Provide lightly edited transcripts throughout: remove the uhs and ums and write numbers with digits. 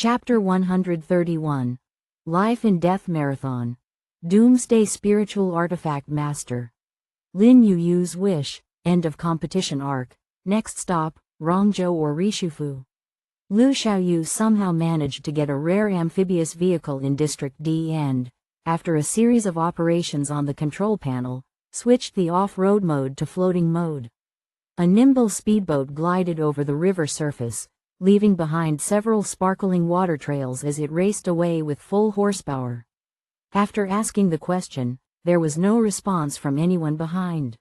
Chapter 131. Life and Death Marathon. Doomsday Spiritual Artifact Master. Lin Yuyu's Wish, End of Competition Arc. Next stop, Rongzhou or Rishufu. Lu Xiaoyu somehow managed to get a rare amphibious vehicle in District D and, after a series of operations on the control panel, switched the off-road mode to floating mode. A nimble speedboat glided over the river surface, leaving behind several sparkling water trails as it raced away with full horsepower. After asking the question, there was no response from anyone behind.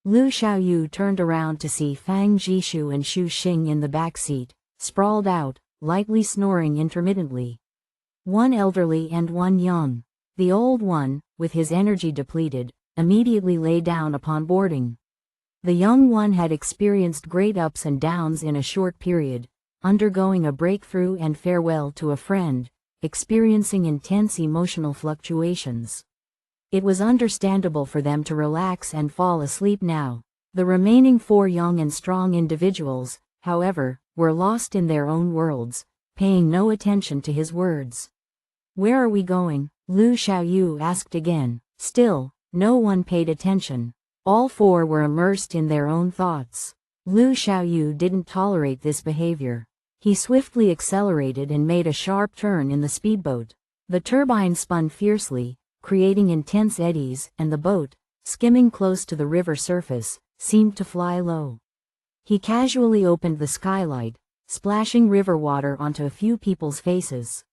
Lu Xiaoyu turned around to see Fang Jishu and Xu Xing in the back seat, sprawled out, lightly snoring intermittently. One elderly and one young. The old one, with his energy depleted, immediately lay down upon boarding. The young one had experienced great ups and downs in a short period, undergoing a breakthrough and farewell to a friend, experiencing intense emotional fluctuations. It was understandable for them to relax and fall asleep now. The remaining four young and strong individuals, however, were lost in their own worlds, paying no attention to his words. "Where are we going?" Lu Xiaoyu asked again. Still, no one paid attention. All four were immersed in their own thoughts. Lu Xiaoyu didn't tolerate this behavior. He swiftly accelerated and made a sharp turn in the speedboat. The turbine spun fiercely, creating intense eddies, and the boat, skimming close to the river surface, seemed to fly low. He casually opened the skylight, splashing river water onto a few people's faces.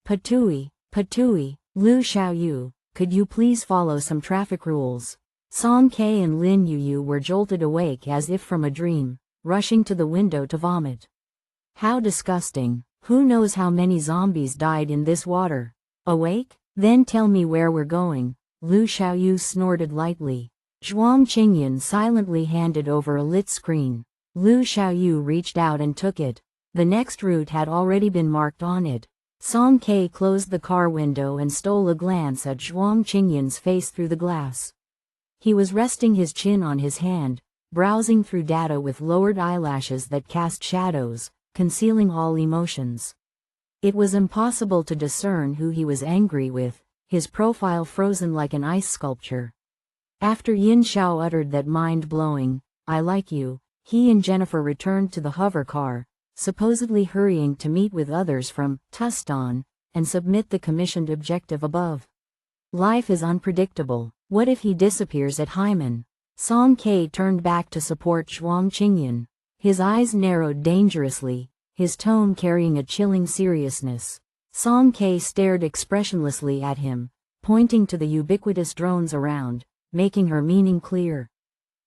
"Patui, Patui, Lu Xiaoyu, could you please follow some traffic rules?" Song Ke and Lin Yuyu were jolted awake as if from a dream, rushing to the window to vomit. "How disgusting. Who knows how many zombies died in this water? Awake? Then tell me where we're going." Lu Xiaoyu snorted lightly. Zhuang Qingyan silently handed over a lit screen. Lu Xiaoyu reached out and took it. The next route had already been marked on it. Song Ke closed the car window and stole a glance at Zhuang Qingyan's face through the glass. He was resting his chin on his hand, browsing through data with lowered eyelashes that cast shadows, concealing all emotions. It was impossible to discern who he was angry with, his profile frozen like an ice sculpture. After Yin Xiao uttered that mind-blowing, "I like you," he and Jennifer returned to the hover car, supposedly hurrying to meet with others from Tuston and submit the commissioned objective above. Life is unpredictable. What if he disappears at Hyman? Song Ke turned back to support Zhuang Qingyan. His eyes narrowed dangerously, his tone carrying a chilling seriousness. Song Ke stared expressionlessly at him, pointing to the ubiquitous drones around, making her meaning clear.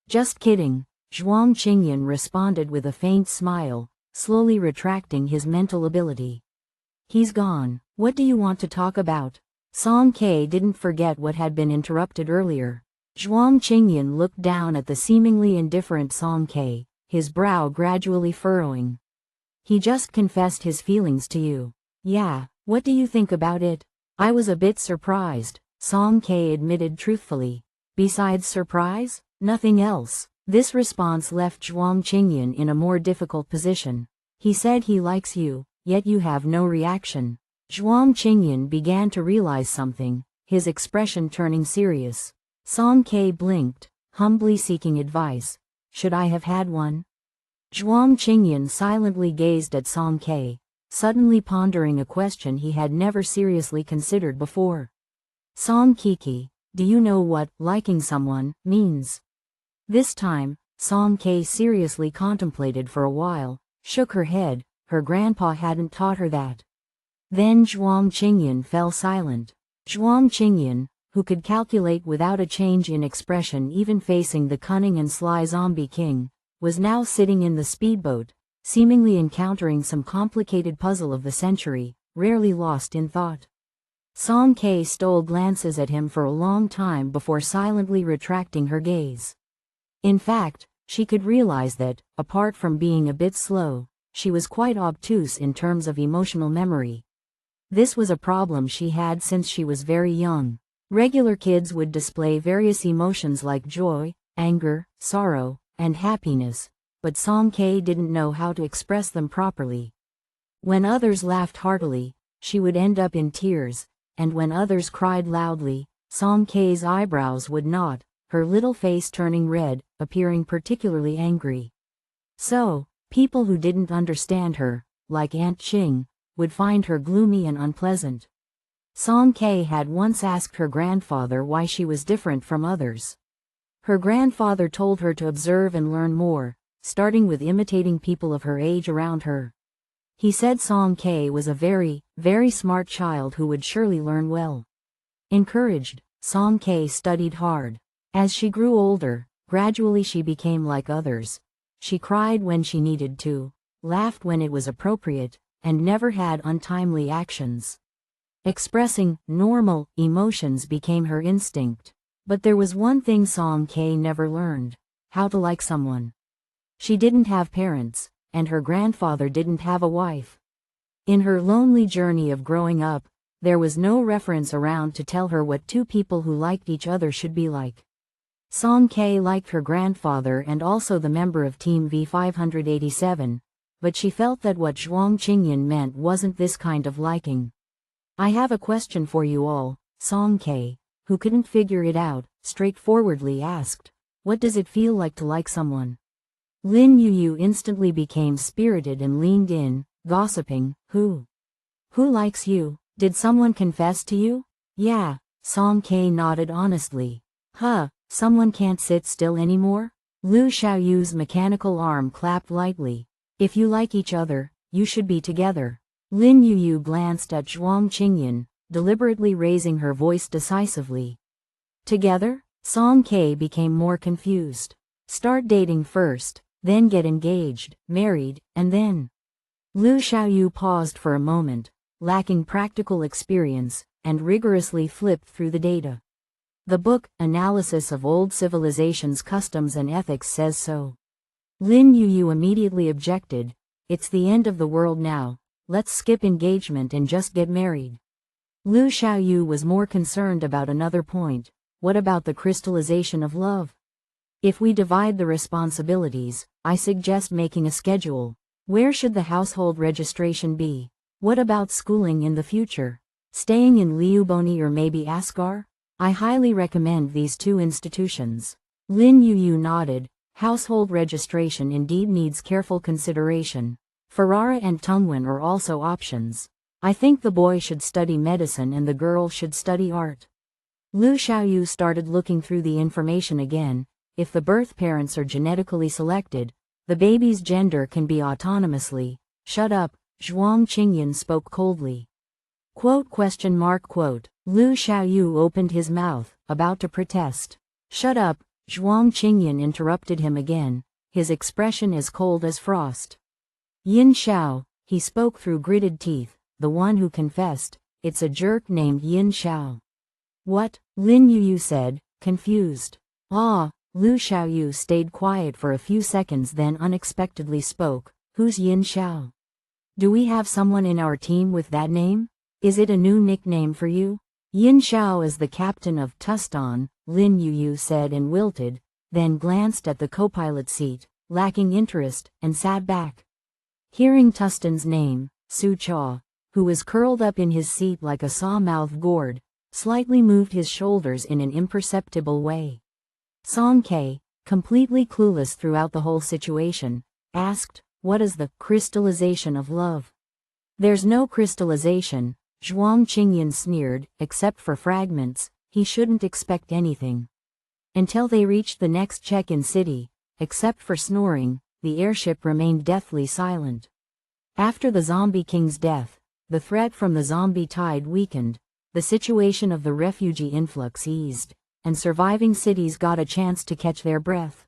"Just kidding," Zhuang Qingyan responded with a faint smile, slowly retracting his mental ability. "He's gone. What do you want to talk about?" Song Ke didn't forget what had been interrupted earlier. Zhuang Qingyan looked down at the seemingly indifferent Song Ke, his brow gradually furrowing. "He just confessed his feelings to you." "Yeah, what do you think about it?" "I was a bit surprised," Song Ke admitted truthfully. "Besides surprise, nothing else." This response left Zhuang Qingyan in a more difficult position. "He said he likes you, yet you have no reaction." Zhuang Qingyan began to realize something, his expression turning serious. Song Ke blinked, humbly seeking advice. "Should I have had one?" Zhuang Qingyan silently gazed at Song Ke, suddenly pondering a question he had never seriously considered before. "Song Kiki, do you know what liking someone means?" This time, Song Ke seriously contemplated for a while, shook her head. Her grandpa hadn't taught her that. Then Zhuang Qingyan fell silent. Zhuang Qingyan, who could calculate without a change in expression even facing the cunning and sly zombie king, was now sitting in the speedboat, seemingly encountering some complicated puzzle of the century, rarely lost in thought. Song Ke stole glances at him for a long time before silently retracting her gaze. In fact, she could realize that, apart from being a bit slow, she was quite obtuse in terms of emotional memory. This was a problem she had since she was very young. Regular kids would display various emotions like joy, anger, sorrow, and happiness, but Song Ke didn't know how to express them properly. When others laughed heartily, she would end up in tears, and when others cried loudly, Song Kei's eyebrows would knot, her little face turning red, appearing particularly angry. So, people who didn't understand her, like Aunt Ching, would find her gloomy and unpleasant. Song Kei had once asked her grandfather why she was different from others. Her grandfather told her to observe and learn more, starting with imitating people of her age around her. He said Song Kei was a very, very smart child who would surely learn well. Encouraged, Song Kei studied hard. As she grew older, gradually she became like others. She cried when she needed to, laughed when it was appropriate, and never had untimely actions. Expressing normal emotions became her instinct. But there was one thing Song Kei never learned: how to like someone. She didn't have parents, and her grandfather didn't have a wife. In her lonely journey of growing up, there was no reference around to tell her what two people who liked each other should be like. Song Kei liked her grandfather and also the member of Team V587, but she felt that what Zhuang Qingyan meant wasn't this kind of liking. "I have a question for you all," Song Kei, who couldn't figure it out, straightforwardly asked. "What does it feel like to like someone?" Lin Yu instantly became spirited and leaned in, gossiping. Who likes you? Did someone confess to you?" "Yeah," Song Kei nodded honestly. Someone can't sit still anymore?" Lu Xiaoyu's mechanical arm clapped lightly. "If you like each other, you should be together." Lin Yu glanced at Zhuang Qingyan, deliberately raising her voice decisively. "Together?" Song Kei became more confused. "Start dating first, then get engaged, married, and then..." Lu Xiaoyu paused for a moment, lacking practical experience, and rigorously flipped through the data. "The book, Analysis of Old Civilizations' Customs and Ethics says so." Lin Yu immediately objected. "It's the end of the world now, let's skip engagement and just get married." Lu Xiaoyu was more concerned about another point. What about the crystallization of love? "If we divide the responsibilities, I suggest making a schedule. Where should the household registration be? What about schooling in the future? Staying in Liuboni or maybe Asgar? I highly recommend these two institutions." Lin Yu nodded. Household registration indeed needs careful consideration. Ferrara and Tungwen are also options. I think the boy should study medicine and the girl should study art. Lu Xiaoyu started looking through the information again. If the birth parents are genetically selected, the baby's gender can be autonomously. "Shut up," Zhuang Qingyan spoke coldly. Quote? Lu Xiaoyu opened his mouth, about to protest. "Shut up," Zhuang Qingyan interrupted him again, his expression as cold as frost. "Yin Xiao," he spoke through gritted teeth, "the one who confessed, it's a jerk named Yin Xiao." "What?" Lin Yu said, confused. Lu Xiaoyu stayed quiet for a few seconds then unexpectedly spoke. "Who's Yin Xiao? Do we have someone in our team with that name? Is it a new nickname for you?" "Yin Xiao is the captain of Tuston," Lin Yu said and wilted, then glanced at the co-pilot seat, lacking interest, and sat back. Hearing Tuston's name, Su Cha, who was curled up in his seat like a saw-mouthed gourd, slightly moved his shoulders in an imperceptible way. Song Kei, completely clueless throughout the whole situation, asked, "What is the crystallization of love?" "There's no crystallization," Zhuang Qingyan sneered, "except for fragments. He shouldn't expect anything." Until they reached the next check-in city, except for snoring, the airship remained deathly silent. After the zombie king's death, the threat from the zombie tide weakened, the situation of the refugee influx eased, and surviving cities got a chance to catch their breath.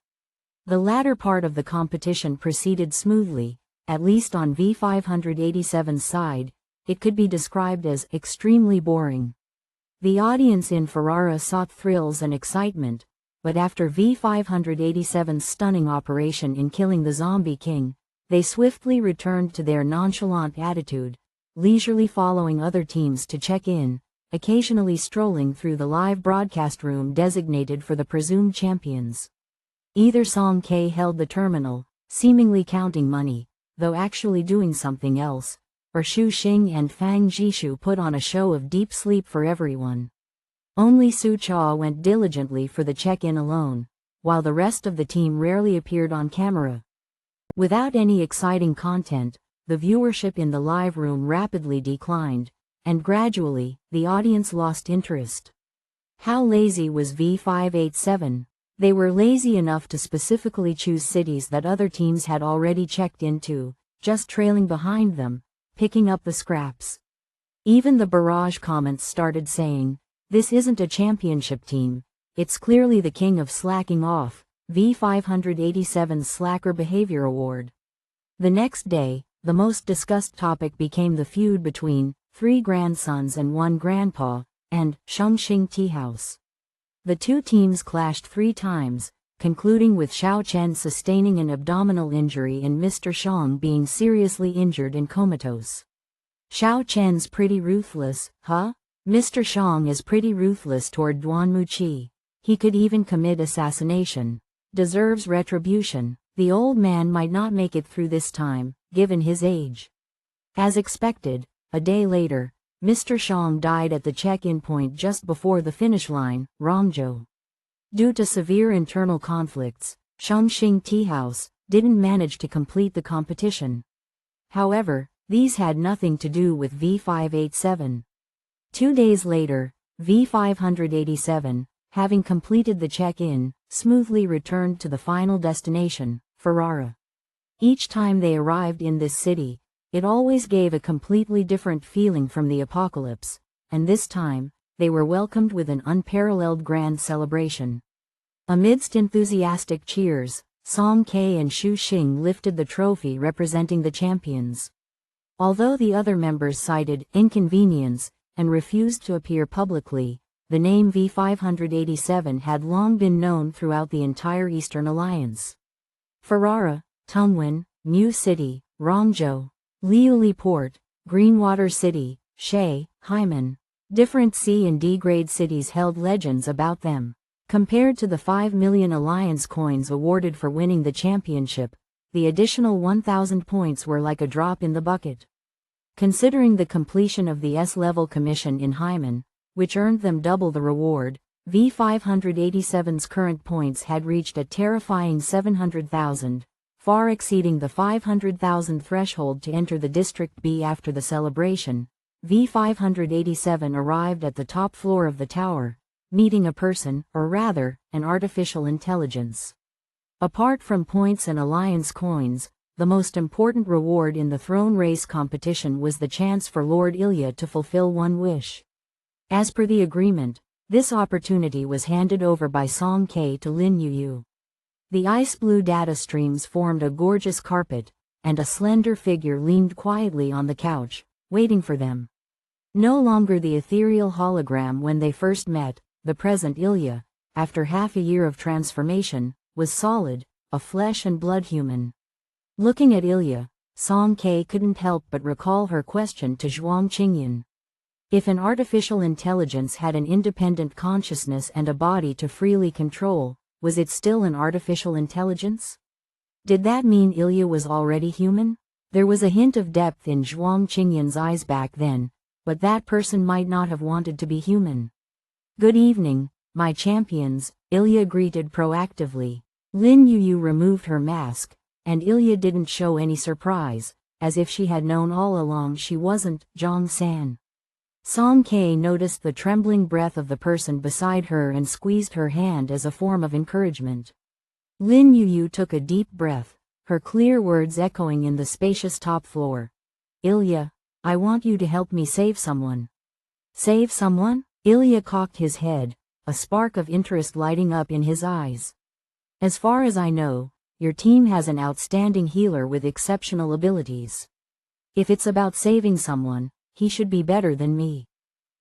The latter part of the competition proceeded smoothly, at least on V587's side. It could be described as extremely boring. The audience in Ferrara sought thrills and excitement, but after V587's stunning operation in killing the Zombie King, they swiftly returned to their nonchalant attitude, leisurely following other teams to check in, occasionally strolling through the live broadcast room designated for the presumed champions. Either Song Kei held the terminal, seemingly counting money, though actually doing something else, or Xu Xing and Fang Jishu put on a show of deep sleep for everyone. Only Su Cha went diligently for the check-in alone, while the rest of the team rarely appeared on camera. Without any exciting content, the viewership in the live room rapidly declined, and gradually, the audience lost interest. How lazy was V587? They were lazy enough to specifically choose cities that other teams had already checked into, just trailing behind them, picking up the scraps. Even the barrage comments started saying, "This isn't a championship team, it's clearly the king of slacking off," V587's Slacker Behavior Award. The next day, the most discussed topic became the feud between 3 grandsons and 1 grandpa, and Shengxing Tea House. The two teams clashed 3 times, concluding with Xiao Chen sustaining an abdominal injury and Mr. Shang being seriously injured and comatose. Xiao Chen's pretty ruthless, huh? Mr. Shang is pretty ruthless toward Duan Muqi. He could even commit assassination. Deserves retribution. The old man might not make it through this time, given his age. As expected, a day later, Mr. Shang died at the check-in point just before the finish line, Rongzhou. Due to severe internal conflicts, Shengxing Tea House didn't manage to complete the competition. However, these had nothing to do with V587. 2 days later, V587, having completed the check-in, smoothly returned to the final destination, Ferrara. Each time they arrived in this city, it always gave a completely different feeling from the apocalypse, and this time, they were welcomed with an unparalleled grand celebration. Amidst enthusiastic cheers, Song Ke and Xu Xing lifted the trophy representing the champions. Although the other members cited inconvenience and refused to appear publicly, the name V587 had long been known throughout the entire Eastern Alliance. Ferrara, Tungwen, Mu City, Rongzhou, Liuli Port, Greenwater City, Shay, Haimen. Different C and D grade cities held legends about them. Compared to the 5 million Alliance coins awarded for winning the championship, the additional 1,000 points were like a drop in the bucket. Considering the completion of the S-level commission in Haimen, which earned them double the reward, V587's current points had reached a terrifying 700,000. Far exceeding the 500,000 threshold to enter the District B after the celebration. V587 arrived at the top floor of the tower, meeting a person, or rather, an artificial intelligence. Apart from points and Alliance coins, the most important reward in the throne race competition was the chance for Lord Ilya to fulfill one wish. As per the agreement, this opportunity was handed over by Song Ke to Lin Yuyu. The ice-blue data streams formed a gorgeous carpet, and a slender figure leaned quietly on the couch, waiting for them. No longer the ethereal hologram when they first met, the present Ilya, after half a year of transformation, was solid, a flesh and blood human. Looking at Ilya, Song Ke couldn't help but recall her question to Zhuang Qingyan. If an artificial intelligence had an independent consciousness and a body to freely control, was it still an artificial intelligence? Did that mean Ilya was already human? There was a hint of depth in Zhuang Qingyan's eyes back then, but that person might not have wanted to be human. "Good evening, my champions," Ilya greeted proactively. Lin Yuyu removed her mask, and Ilya didn't show any surprise, as if she had known all along she wasn't Zhang San. Song Ke noticed the trembling breath of the person beside her and squeezed her hand as a form of encouragement. Lin Yuyu took a deep breath, her clear words echoing in the spacious top floor. "Ilya, I want you to help me save someone." "Save someone?" Ilya cocked his head, a spark of interest lighting up in his eyes. "As far as I know, your team has an outstanding healer with exceptional abilities. If it's about saving someone, he should be better than me."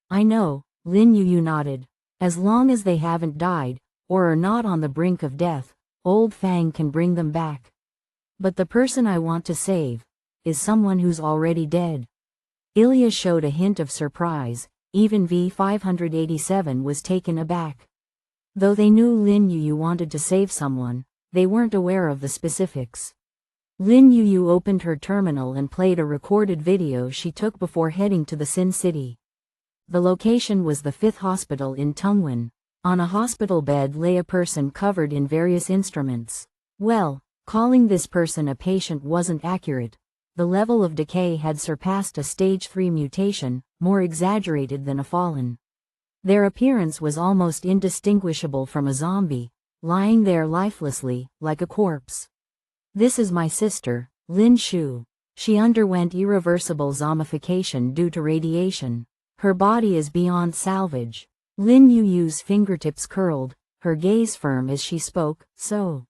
"I know," Lin Yuyu nodded. "As long as they haven't died, or are not on the brink of death, Old Fang can bring them back. But the person I want to save is someone who's already dead." Ilya showed a hint of surprise, even V587 was taken aback. Though they knew Lin Yuyu wanted to save someone, they weren't aware of the specifics. Lin Yu opened her terminal and played a recorded video she took before heading to the Sin City. The location was the 5th hospital in Tungwan. On a hospital bed lay a person covered in various instruments. Well, calling this person a patient wasn't accurate. The level of decay had surpassed a stage 3 mutation, more exaggerated than a fallen. Their appearance was almost indistinguishable from a zombie, lying there lifelessly, like a corpse. This is my sister, Lin Shu. She underwent irreversible zombification due to radiation. Her body is beyond salvage. Lin Yu's fingertips curled, her gaze firm as she spoke, so.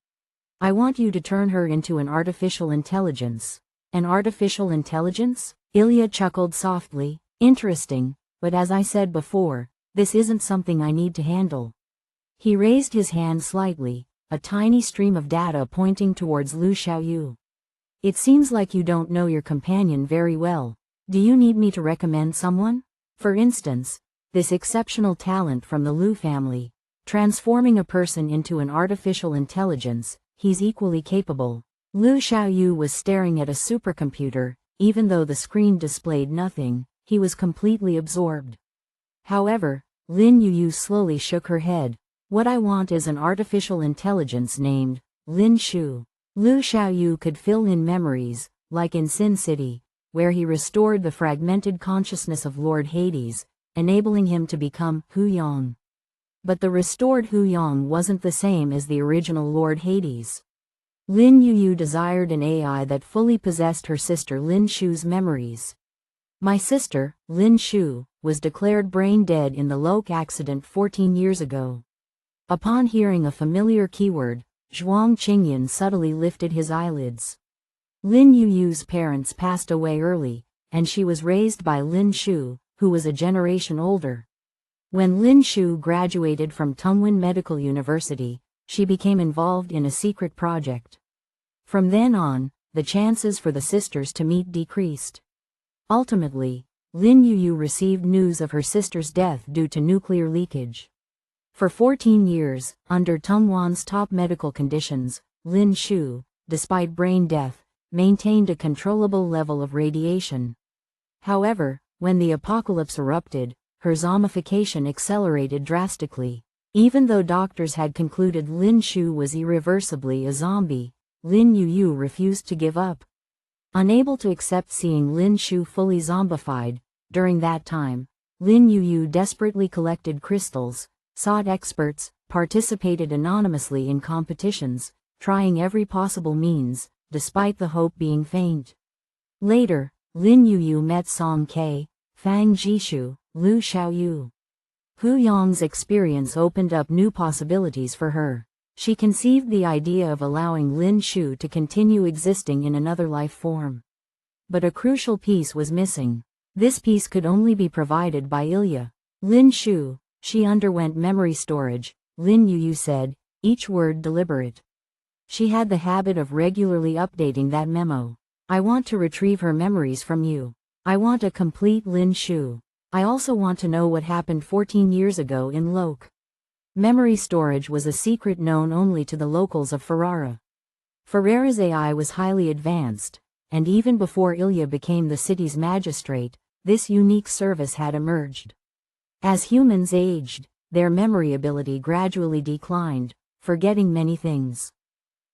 I want you to turn her into an artificial intelligence. An artificial intelligence? Ilya chuckled softly. Interesting, but as I said before, this isn't something I need to handle. He raised his hand slightly, a tiny stream of data pointing towards Lu Xiaoyu. It seems like you don't know your companion very well. Do you need me to recommend someone? For instance, this exceptional talent from the Lu family, transforming a person into an artificial intelligence, he's equally capable. Lu Xiaoyu was staring at a supercomputer, even though the screen displayed nothing, he was completely absorbed. However, Lin Yu slowly shook her head. What I want is an artificial intelligence named Lin Shu. Lu Xiaoyu could fill in memories, like in Sin City, where he restored the fragmented consciousness of Lord Hades, enabling him to become Hu Yang. But the restored Hu Yang wasn't the same as the original Lord Hades. Lin Yu desired an AI that fully possessed her sister Lin Shu's memories. My sister, Lin Shu, was declared brain dead in the Loke accident 14 years ago. Upon hearing a familiar keyword, Zhuang Qingyan subtly lifted his eyelids. Lin Yu's parents passed away early, and she was raised by Lin Shu, who was a generation older. When Lin Shu graduated from Tungwan Medical University, she became involved in a secret project. From then on, the chances for the sisters to meet decreased. Ultimately, Lin Yu received news of her sister's death due to nuclear leakage. For 14 years, under Tungwan's top medical conditions, Lin Shu, despite brain death, maintained a controllable level of radiation. However, when the apocalypse erupted, her zombification accelerated drastically. Even though doctors had concluded Lin Shu was irreversibly a zombie, Lin Yu refused to give up. Unable to accept seeing Lin Shu fully zombified, during that time, Lin Yu desperately collected crystals, sought experts, participated anonymously in competitions, trying every possible means, despite the hope being faint. Later, Lin Yu met Song Ke, Fang Jishu, Lu Xiaoyu. Hu Yang's experience opened up new possibilities for her. She conceived the idea of allowing Lin Shu to continue existing in another life form. But a crucial piece was missing. This piece could only be provided by Ilya. Lin Shu, she underwent memory storage, Lin Yu said, each word deliberate. She had the habit of regularly updating that memo. I want to retrieve her memories from you. I want a complete Lin Shu. I also want to know what happened 14 years ago in Loke. Memory storage was a secret known only to the locals of Ferrara. Ferrara's AI was highly advanced, and even before Ilya became the city's magistrate, this unique service had emerged. As humans aged, their memory ability gradually declined, forgetting many things.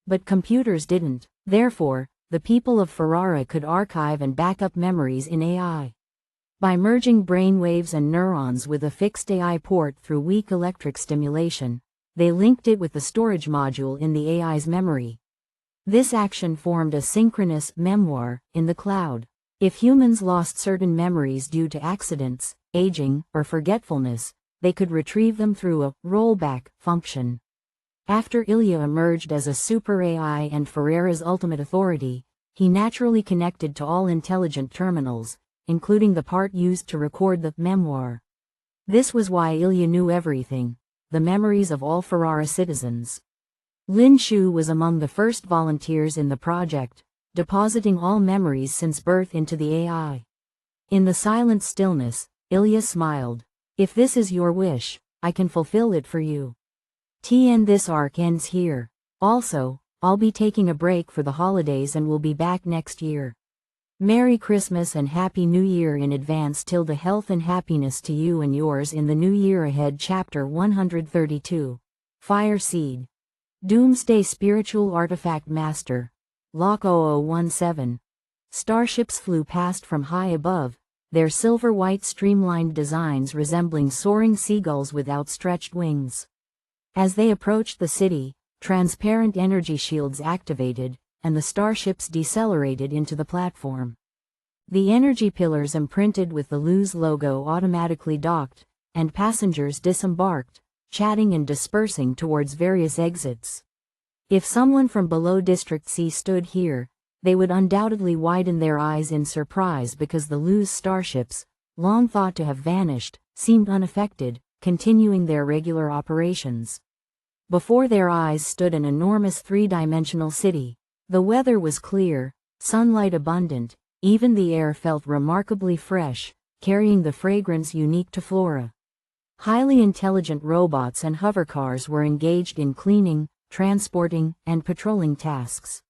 But computers didn't. Therefore, the people of Ferrara could archive and back up memories in AI. By merging brainwaves and neurons with a fixed AI port through weak electric stimulation, they linked it with the storage module in the AI's memory. This action formed a synchronous memoir in the cloud. If humans lost certain memories due to accidents, aging, or forgetfulness, they could retrieve them through a rollback function. After Ilya emerged as a super AI and Ferrara's ultimate authority, he naturally connected to all intelligent terminals, including the part used to record the memoir. This was why Ilya knew everything, the memories of all Ferrara citizens. Lin Shu was among the first volunteers in the project, depositing all memories since birth into the AI. In the silent stillness, Ilya smiled. If this is your wish, I can fulfill it for you. This arc ends here. Also, I'll be taking a break for the holidays and will be back next year. Merry Christmas and Happy New Year in advance. Tilde health and happiness to you and yours in the new year ahead. Chapter 132. Fire Seed. Doomsday Spiritual Artifact Master. Lock 0017. Starships flew past from high above, their silver-white streamlined designs resembling soaring seagulls with outstretched wings. As they approached the city, transparent energy shields activated, and the starships decelerated into the platform. The energy pillars imprinted with the Luz logo automatically docked, and passengers disembarked, chatting and dispersing towards various exits. If someone from below District C stood here, they would undoubtedly widen their eyes in surprise because the Luz starships, long thought to have vanished, seemed unaffected, continuing their regular operations. Before their eyes stood an enormous three-dimensional city. The weather was clear, sunlight abundant, even the air felt remarkably fresh, carrying the fragrance unique to Flora. Highly intelligent robots and hovercars were engaged in cleaning, transporting, and patrolling tasks.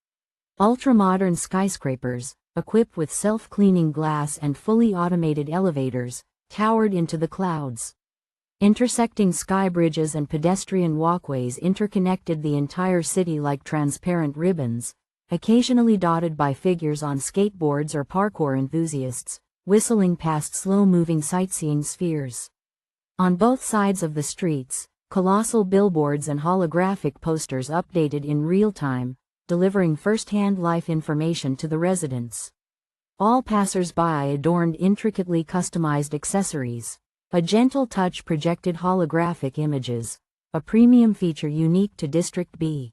Ultra-modern skyscrapers, equipped with self-cleaning glass and fully automated elevators, towered into the clouds. Intersecting sky bridges and pedestrian walkways interconnected the entire city like transparent ribbons, occasionally dotted by figures on skateboards or parkour enthusiasts, whistling past slow-moving sightseeing spheres. On both sides of the streets, colossal billboards and holographic posters updated in real time, delivering first-hand life information to the residents. All passers-by adorned intricately customized accessories. A gentle touch projected holographic images, a premium feature unique to District B.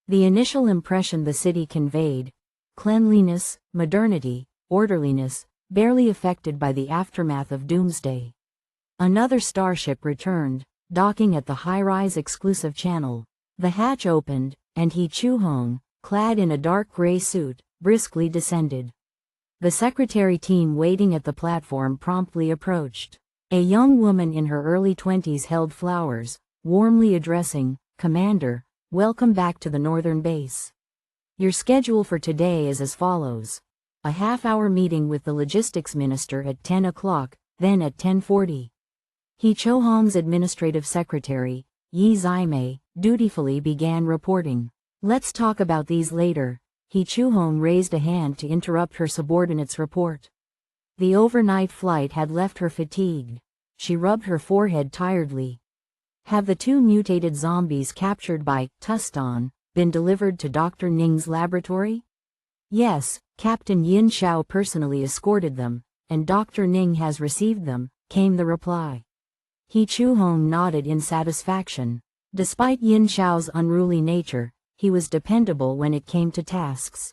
The initial impression the city conveyed, cleanliness, modernity, orderliness, barely affected by the aftermath of Doomsday. Another starship returned, docking at the high-rise exclusive channel. The hatch opened, and He Chu-hong, clad in a dark gray suit, briskly descended. The secretary team waiting at the platform promptly approached. A young woman in her early 20s held flowers, warmly addressing, "Commander, welcome back to the northern base. Your schedule for today is as follows. A half-hour meeting with the logistics minister at 10 o'clock, then at 10:40. He Chu-hong's administrative secretary, Yi Zimei, dutifully began reporting. Let's talk about these later. He Chu-hong raised a hand to interrupt her subordinate's report. The overnight flight had left her fatigued. She rubbed her forehead tiredly. Have the two mutated zombies captured by Tuston been delivered to Dr. Ning's laboratory? Yes, Captain Yin Xiao personally escorted them, and Dr. Ning has received them, came the reply. He Chu-hong nodded in satisfaction. Despite Yin Xiao's unruly nature, he was dependable when it came to tasks.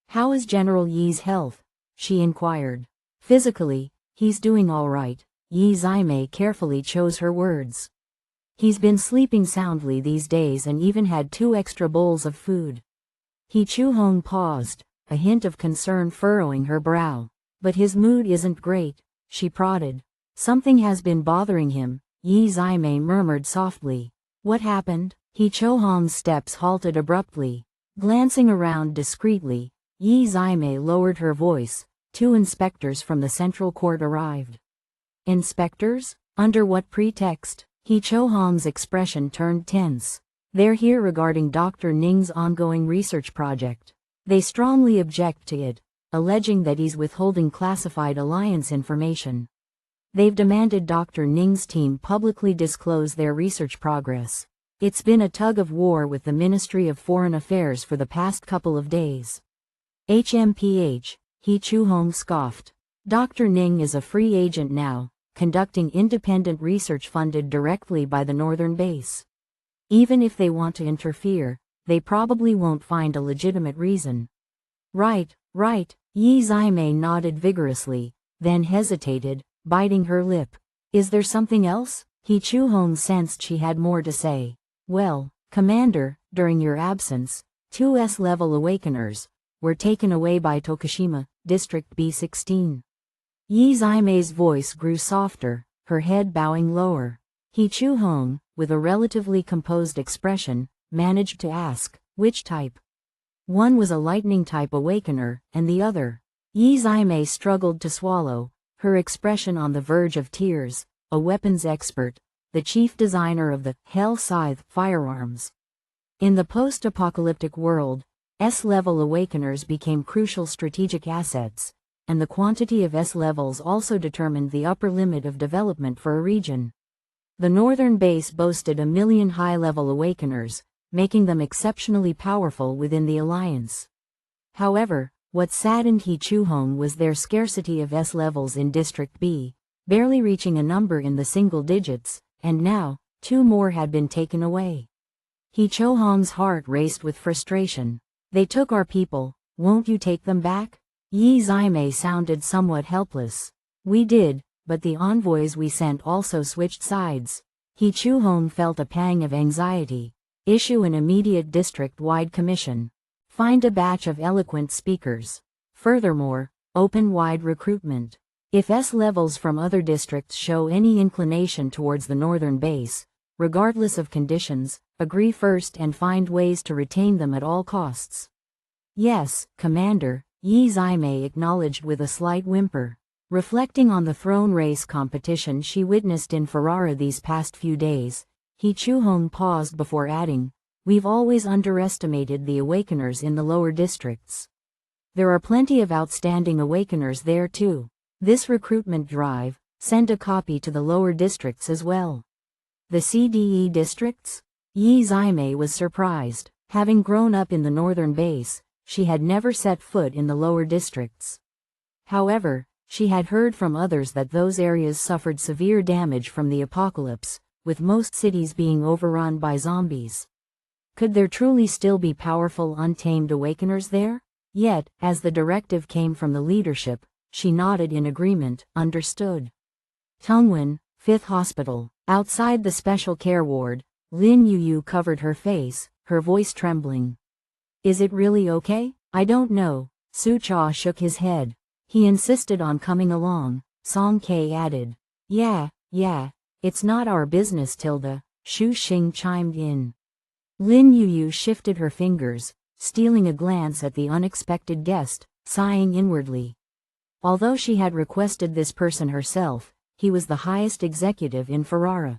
How is General Yi's health? She inquired. Physically, he's doing all right. Yi Zimei carefully chose her words. He's been sleeping soundly these days and even had 2 extra bowls of food. He Chu-hong paused, a hint of concern furrowing her brow. But his mood isn't great, she prodded. Something has been bothering him, Yi Zimei murmured softly. What happened? He Chu-hong's steps halted abruptly. Glancing around discreetly, Yi Zimei lowered her voice. 2 inspectors from the Central Court arrived. Inspectors? Under what pretext? He Chu-hong's expression turned tense. They're here regarding Dr. Ning's ongoing research project. They strongly object to it, alleging that he's withholding classified alliance information. They've demanded Dr. Ning's team publicly disclose their research progress. It's been a tug-of-war with the Ministry of Foreign Affairs for the past couple of days. HMPH, He Chu-hong scoffed. Dr. Ning is a free agent now, conducting independent research funded directly by the northern base. Even if they want to interfere, they probably won't find a legitimate reason. Right, Yi Zimei nodded vigorously, then hesitated, biting her lip. Is there something else? He Chu-hong sensed she had more to say. Well, Commander, during your absence, 2 S-level awakeners were taken away by Tokushima, District B16. Yi Zimei's voice grew softer, her head bowing lower. He Chu-hong, with a relatively composed expression, managed to ask, Which type? One was a lightning-type awakener, and the other. Yi Zaimei struggled to swallow, her expression on the verge of tears. A weapons expert, the chief designer of the Hell Scythe firearms. In the post-apocalyptic world, S-level awakeners became crucial strategic assets, and the quantity of S-levels also determined the upper limit of development for a region. The northern base boasted 1 million high-level awakeners, making them exceptionally powerful within the alliance. However, what saddened He Chuhong was their scarcity of S-levels in District B, barely reaching a number in the single digits, and now, 2 more had been taken away. He Chuhong's heart raced with frustration. They took our people, won't you take them back? Yi Zaimei sounded somewhat helpless. We did, but the envoys we sent also switched sides. He Chuhong felt a pang of anxiety. Issue an immediate district-wide commission. Find a batch of eloquent speakers. Furthermore, open wide recruitment. If S-levels from other districts show any inclination towards the northern base, regardless of conditions, agree first and find ways to retain them at all costs. Yes, Commander, Yi Zaimei acknowledged with a slight whimper. Reflecting on the throne race competition she witnessed in Ferrara these past few days, He Chuhong paused before adding, we've always underestimated the awakeners in the lower districts. There are plenty of outstanding awakeners there too. This recruitment drive, send a copy to the lower districts as well. The CDE districts? Yi Zaimei was surprised. Having grown up in the northern base, she had never set foot in the lower districts. However, she had heard from others that those areas suffered severe damage from the apocalypse, with most cities being overrun by zombies. Could there truly still be powerful untamed awakeners there? Yet, as the directive came from the leadership, she nodded in agreement, understood. Tungwen, 5th Hospital. Outside the special care ward, Lin Yuyu covered her face, her voice trembling. Is it really okay? I don't know. Su Cha shook his head. He insisted on coming along. Song K added. Yeah, it's not our business, Tilda, Shu Xing chimed in. Lin Yuyu shifted her fingers, stealing a glance at the unexpected guest, sighing inwardly. Although she had requested this person herself, he was the highest executive in Ferrara.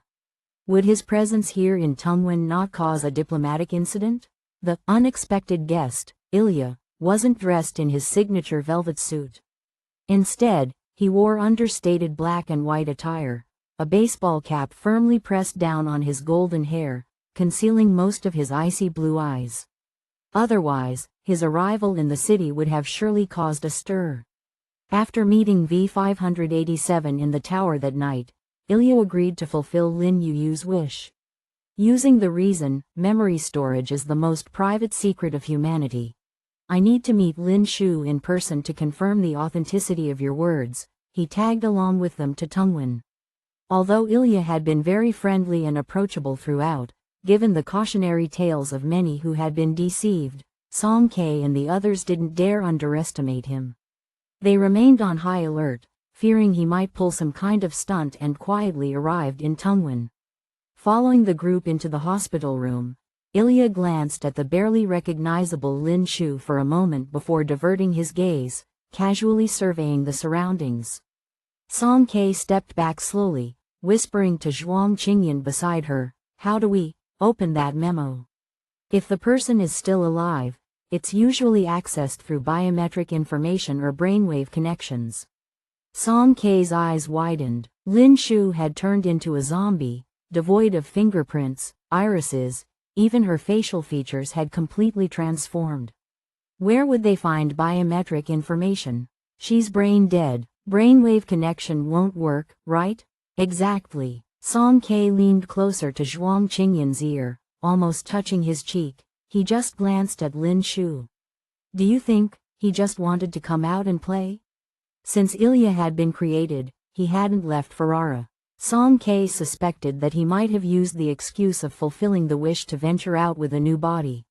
Would his presence here in Tungwen not cause a diplomatic incident? The unexpected guest, Ilya, wasn't dressed in his signature velvet suit. Instead, he wore understated black and white attire, a baseball cap firmly pressed down on his golden hair, concealing most of his icy blue eyes. Otherwise, his arrival in the city would have surely caused a stir. After meeting V-587 in the tower that night, Ilya agreed to fulfill Lin Yuyu's wish. Using the reason, memory storage is the most private secret of humanity. I need to meet Lin Shu in person to confirm the authenticity of your words, he tagged along with them to Tungwen. Although Ilya had been very friendly and approachable throughout, given the cautionary tales of many who had been deceived, Song K and the others didn't dare underestimate him. They remained on high alert, fearing he might pull some kind of stunt, and quietly arrived in Tungwen. Following the group into the hospital room, Ilya glanced at the barely recognizable Lin Shu for a moment before diverting his gaze, casually surveying the surroundings. Song K stepped back slowly, whispering to Zhuang Qingyan beside her, how do we open that memo? If the person is still alive, it's usually accessed through biometric information or brainwave connections. Song K's eyes widened. Lin Shu had turned into a zombie, devoid of fingerprints, irises, even her facial features had completely transformed. Where would they find biometric information? She's brain dead. Brainwave connection won't work, right? Exactly. Song K leaned closer to Zhuang Qingyan's ear, almost touching his cheek. He just glanced at Lin Shu. Do you think he just wanted to come out and play? Since Ilya had been created, he hadn't left Ferrara. Song K suspected that he might have used the excuse of fulfilling the wish to venture out with a new body.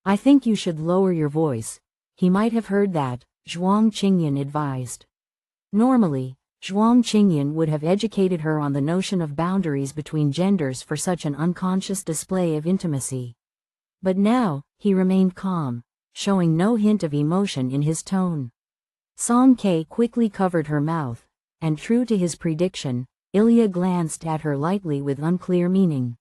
I think you should lower your voice. He might have heard that, Zhuang Qingyan advised. Normally, Zhuang Qingyan would have educated her on the notion of boundaries between genders for such an unconscious display of intimacy. But now, he remained calm, showing no hint of emotion in his tone. Song K quickly covered her mouth, and true to his prediction, Ilya glanced at her lightly with unclear meaning.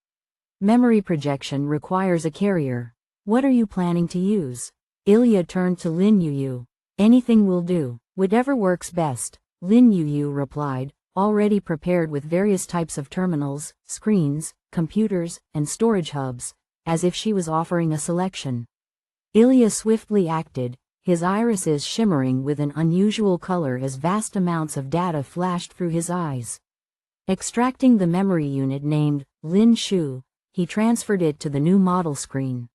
Memory projection requires a carrier. What are you planning to use? Ilya turned to Lin Yuyu. Anything will do, whatever works best, Lin Yuyu replied, already prepared with various types of terminals, screens, computers, and storage hubs, as if she was offering a selection. Ilya swiftly acted, his irises shimmering with an unusual color as vast amounts of data flashed through his eyes. Extracting the memory unit named Lin Shu, he transferred it to the new model screen.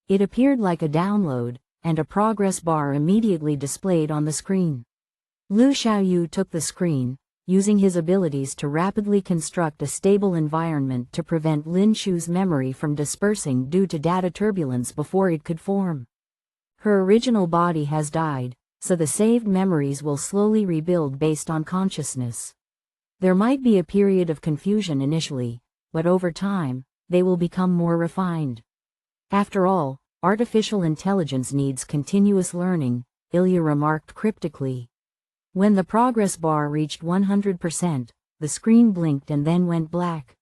It appeared like a download, and a progress bar immediately displayed on the screen. Lu Xiaoyu took the screen, using his abilities to rapidly construct a stable environment to prevent Lin Shu's memory from dispersing due to data turbulence before it could form. Her original body has died, so the saved memories will slowly rebuild based on consciousness. There might be a period of confusion initially, but over time, they will become more refined. After all, artificial intelligence needs continuous learning, Ilya remarked cryptically. When the progress bar reached 100%, the screen blinked and then went black.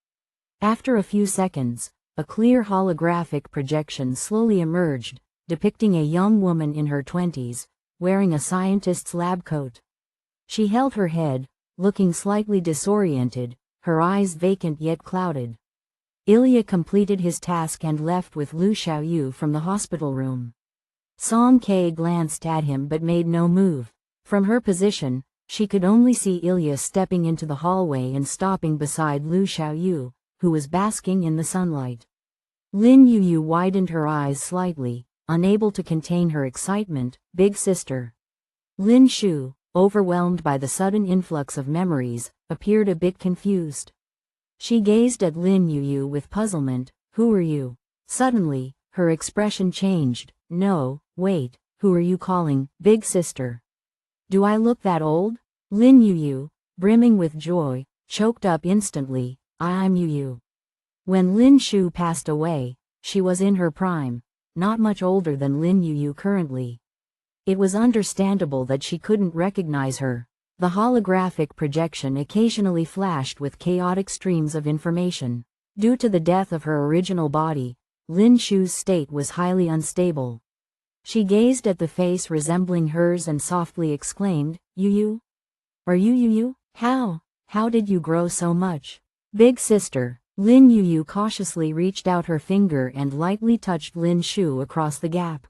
After a few seconds, a clear holographic projection slowly emerged, depicting a young woman in her 20s, wearing a scientist's lab coat. She held her head, looking slightly disoriented, her eyes vacant yet clouded. Ilya completed his task and left with Lu Xiaoyu from the hospital room. Song K glanced at him but made no move. From her position, she could only see Ilya stepping into the hallway and stopping beside Lu Xiaoyu, who was basking in the sunlight. Lin Yuyu widened her eyes slightly, unable to contain her excitement. Big sister. Lin Shu, overwhelmed by the sudden influx of memories, appeared a bit confused. She gazed at Lin Yuyu with puzzlement. Who are you? Suddenly, her expression changed. No, wait, who are you calling big sister? Do I look that old? Lin Yuyu, brimming with joy, choked up instantly. I'm Yuyu. When Lin Shu passed away, she was in her prime, not much older than Lin Yuyu currently. It was understandable that she couldn't recognize her. The holographic projection occasionally flashed with chaotic streams of information. Due to the death of her original body, Lin Shu's state was highly unstable. She gazed at the face resembling hers and softly exclaimed, Yuyu? Are you Yuyu? How did you grow so much? Big sister. Lin Yuyu cautiously reached out her finger and lightly touched Lin Shu across the gap.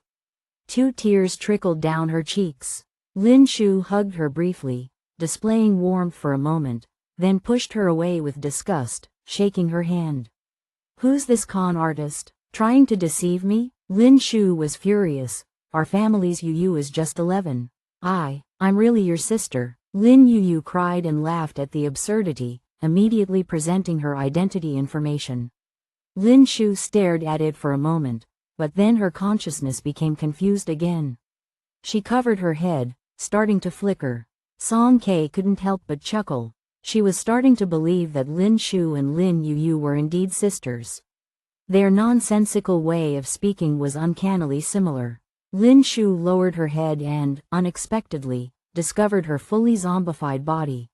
2 tears trickled down her cheeks. Lin Shu hugged her briefly, displaying warmth for a moment, then pushed her away with disgust, shaking her hand. Who's this con artist? Trying to deceive me? Lin Shu was furious. Our family's Yuyu is just 11. I'm really your sister. Lin Yuyu cried and laughed at the absurdity, immediately presenting her identity information. Lin Shu stared at it for a moment, but then her consciousness became confused again. She covered her head, starting to flicker. Song K couldn't help but chuckle. She was starting to believe that Lin Shu and Lin Yuyu were indeed sisters. Their nonsensical way of speaking was uncannily similar. Lin Shu lowered her head and, unexpectedly, discovered her fully zombified body.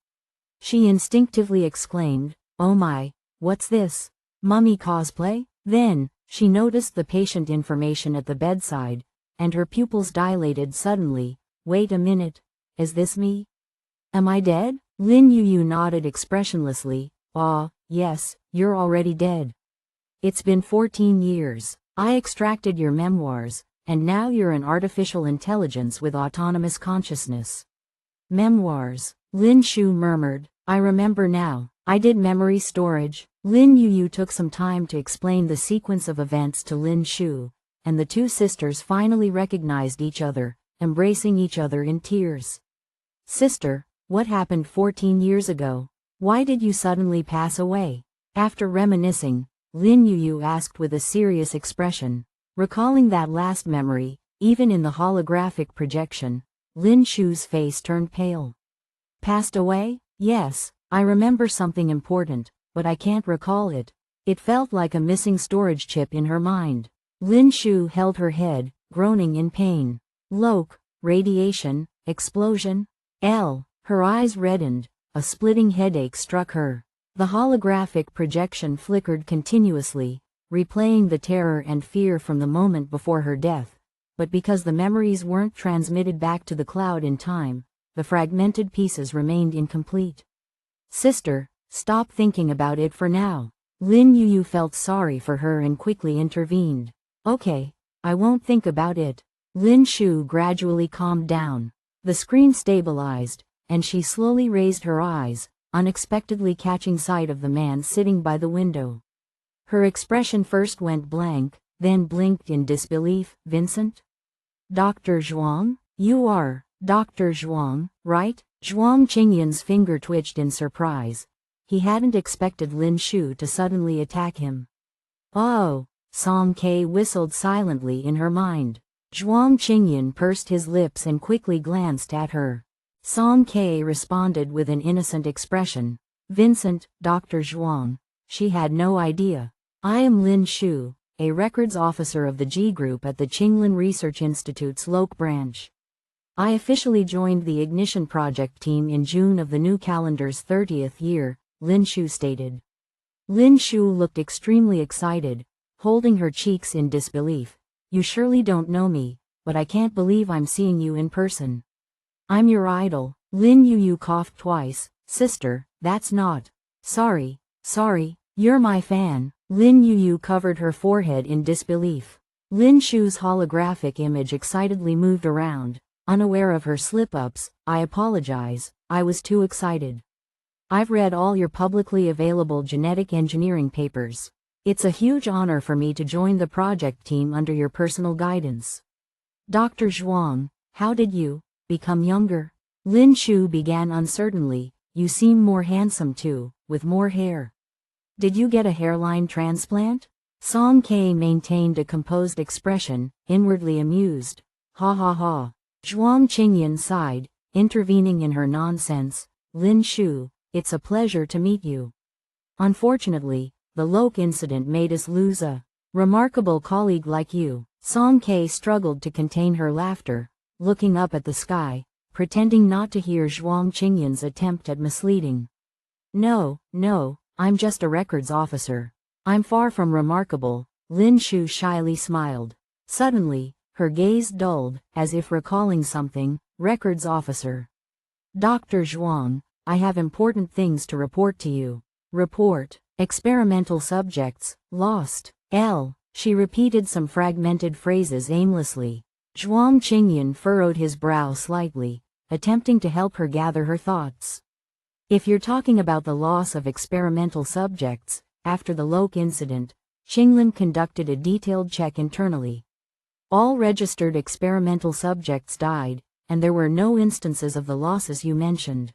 She instinctively exclaimed, "Oh my, what's this? Mummy cosplay?" Then, she noticed the patient information at the bedside, and her pupils dilated suddenly. Wait a minute, is this me? Am I dead? Lin Yuyu nodded expressionlessly. Yes, you're already dead. It's been 14 years. I extracted your memoirs, and now you're an artificial intelligence with autonomous consciousness. Memoirs, Lin Shu murmured. I remember now. I did memory storage. Lin Yuyu took some time to explain the sequence of events to Lin Shu, and the 2 sisters finally recognized each other, embracing each other in tears. Sister, what happened 14 years ago? Why did you suddenly pass away? After reminiscing, Lin Yuyu asked with a serious expression. Recalling that last memory, even in the holographic projection, Lin Shu's face turned pale. Passed away? Yes, I remember something important, but I can't recall it. It felt like a missing storage chip in her mind. Lin Shu held her head, groaning in pain. Loke, radiation, explosion? Her eyes reddened, a splitting headache struck her. The holographic projection flickered continuously, replaying the terror and fear from the moment before her death, but because the memories weren't transmitted back to the cloud in time, the fragmented pieces remained incomplete. Sister, stop thinking about it for now. Lin Yu felt sorry for her and quickly intervened. Okay, I won't think about it. Lin Shu gradually calmed down. The screen stabilized, and she slowly raised her eyes, unexpectedly catching sight of the man sitting by the window. Her expression first went blank, then blinked in disbelief. Vincent? Dr. Zhuang? You are Dr. Zhuang, right? Zhuang Qingyan's finger twitched in surprise. He hadn't expected Lin Shu to suddenly attack him. Oh, Song Ke whistled silently in her mind. Zhuang Qingyan pursed his lips and quickly glanced at her. Song Ke responded with an innocent expression. Vincent, Dr. Zhuang. She had no idea. I am Lin Shu, a records officer of the G Group at the Qinglin Research Institute's Loke branch. I officially joined the Ignition Project team in June of the new calendar's 30th year, Lin Shu stated. Lin Shu looked extremely excited, holding her cheeks in disbelief. You surely don't know me, but I can't believe I'm seeing you in person. I'm your idol. Lin Yu coughed twice. Sister, that's not. Sorry, you're my fan. Lin Yu covered her forehead in disbelief. Lin Shu's holographic image excitedly moved around, unaware of her slip-ups. I apologize, I was too excited. I've read all your publicly available genetic engineering papers. It's a huge honor for me to join the project team under your personal guidance. Dr. Zhuang, how did you become younger? Lin Shu began uncertainly. You seem more handsome too, with more hair. Did you get a hairline transplant? Song Ke maintained a composed expression, inwardly amused. Ha ha ha. Zhuang Qingyan sighed, intervening in her nonsense. Lin Shu, it's a pleasure to meet you. Unfortunately, the Loke incident made us lose a remarkable colleague like you. Song Ke struggled to contain her laughter, looking up at the sky, pretending not to hear Zhuang Qingyan's attempt at misleading. No, I'm just a records officer. I'm far from remarkable. Lin Shu shyly smiled. Suddenly, her gaze dulled, as if recalling something. Records officer. Dr. Zhuang, I have important things to report to you. Report. Experimental subjects, lost. She repeated some fragmented phrases aimlessly. Zhuang Qingyan furrowed his brow slightly, attempting to help her gather her thoughts. If you're talking about the loss of experimental subjects, after the Loke incident, Qinglin conducted a detailed check internally. All registered experimental subjects died, and there were no instances of the losses you mentioned.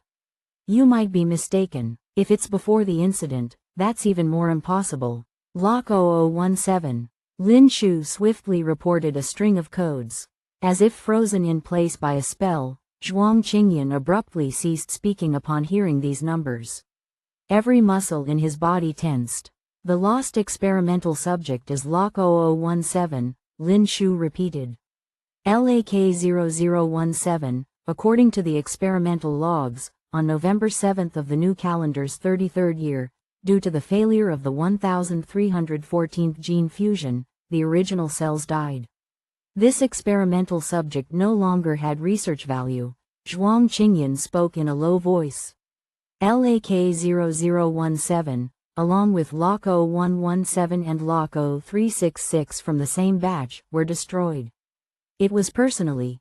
You might be mistaken. If it's before the incident, that's even more impossible. Lock 0017. Lin Shu swiftly reported a string of codes. As if frozen in place by a spell, Zhuang Qingyan abruptly ceased speaking upon hearing these numbers. Every muscle in his body tensed. The lost experimental subject is Lock 0017, Lin Shu repeated. LAK 0017, according to the experimental logs, on November 7th of the new calendar's 33rd year, due to the failure of the 1314th gene fusion, the original cells died. This experimental subject no longer had research value. Zhuang Qingyan spoke in a low voice. LAK 0017, along with Lock 0117 and Lock 0366 from the same batch, were destroyed. It was personally,